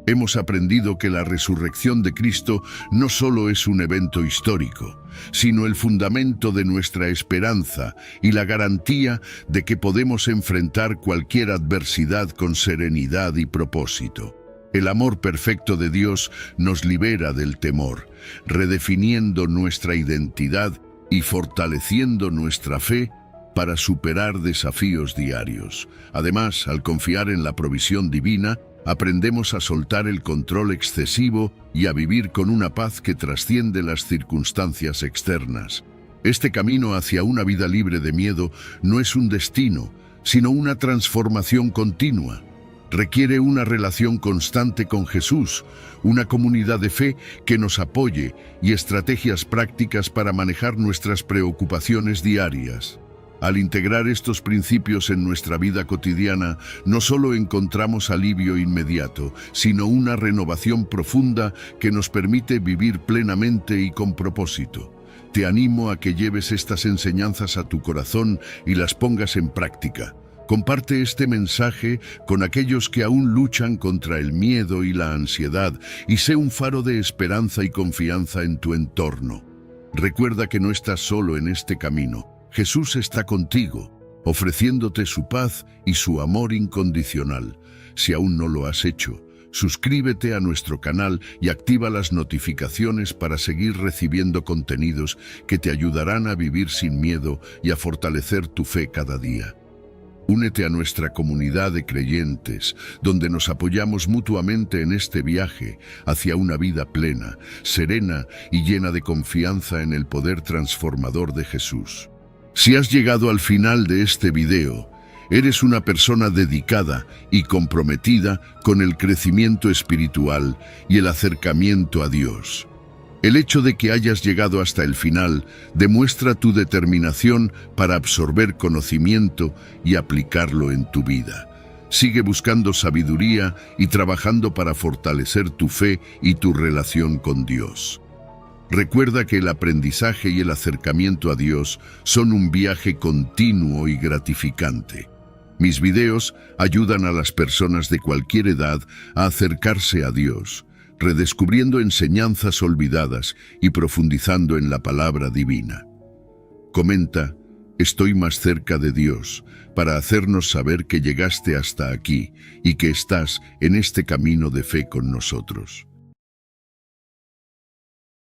Hemos aprendido que la resurrección de Cristo no solo es un evento histórico, sino el fundamento de nuestra esperanza y la garantía de que podemos enfrentar cualquier adversidad con serenidad y propósito. El amor perfecto de Dios nos libera del temor, redefiniendo nuestra identidad y fortaleciendo nuestra fe para superar desafíos diarios. Además, al confiar en la provisión divina, aprendemos a soltar el control excesivo y a vivir con una paz que trasciende las circunstancias externas. Este camino hacia una vida libre de miedo no es un destino, sino una transformación continua. Requiere una relación constante con Jesús, una comunidad de fe que nos apoye y estrategias prácticas para manejar nuestras preocupaciones diarias. Al integrar estos principios en nuestra vida cotidiana, no solo encontramos alivio inmediato, sino una renovación profunda que nos permite vivir plenamente y con propósito. Te animo a que lleves estas enseñanzas a tu corazón y las pongas en práctica. Comparte este mensaje con aquellos que aún luchan contra el miedo y la ansiedad y sé un faro de esperanza y confianza en tu entorno. Recuerda que no estás solo en este camino. Jesús está contigo, ofreciéndote su paz y su amor incondicional. Si aún no lo has hecho, suscríbete a nuestro canal y activa las notificaciones para seguir recibiendo contenidos que te ayudarán a vivir sin miedo y a fortalecer tu fe cada día. Únete a nuestra comunidad de creyentes, donde nos apoyamos mutuamente en este viaje hacia una vida plena, serena y llena de confianza en el poder transformador de Jesús. Si has llegado al final de este video, eres una persona dedicada y comprometida con el crecimiento espiritual y el acercamiento a Dios. El hecho de que hayas llegado hasta el final demuestra tu determinación para absorber conocimiento y aplicarlo en tu vida. Sigue buscando sabiduría y trabajando para fortalecer tu fe y tu relación con Dios. Recuerda que el aprendizaje y el acercamiento a Dios son un viaje continuo y gratificante. Mis videos ayudan a las personas de cualquier edad a acercarse a Dios, redescubriendo enseñanzas olvidadas y profundizando en la palabra divina. Comenta, estoy más cerca de Dios, para hacernos saber que llegaste hasta aquí y que estás en este camino de fe con nosotros.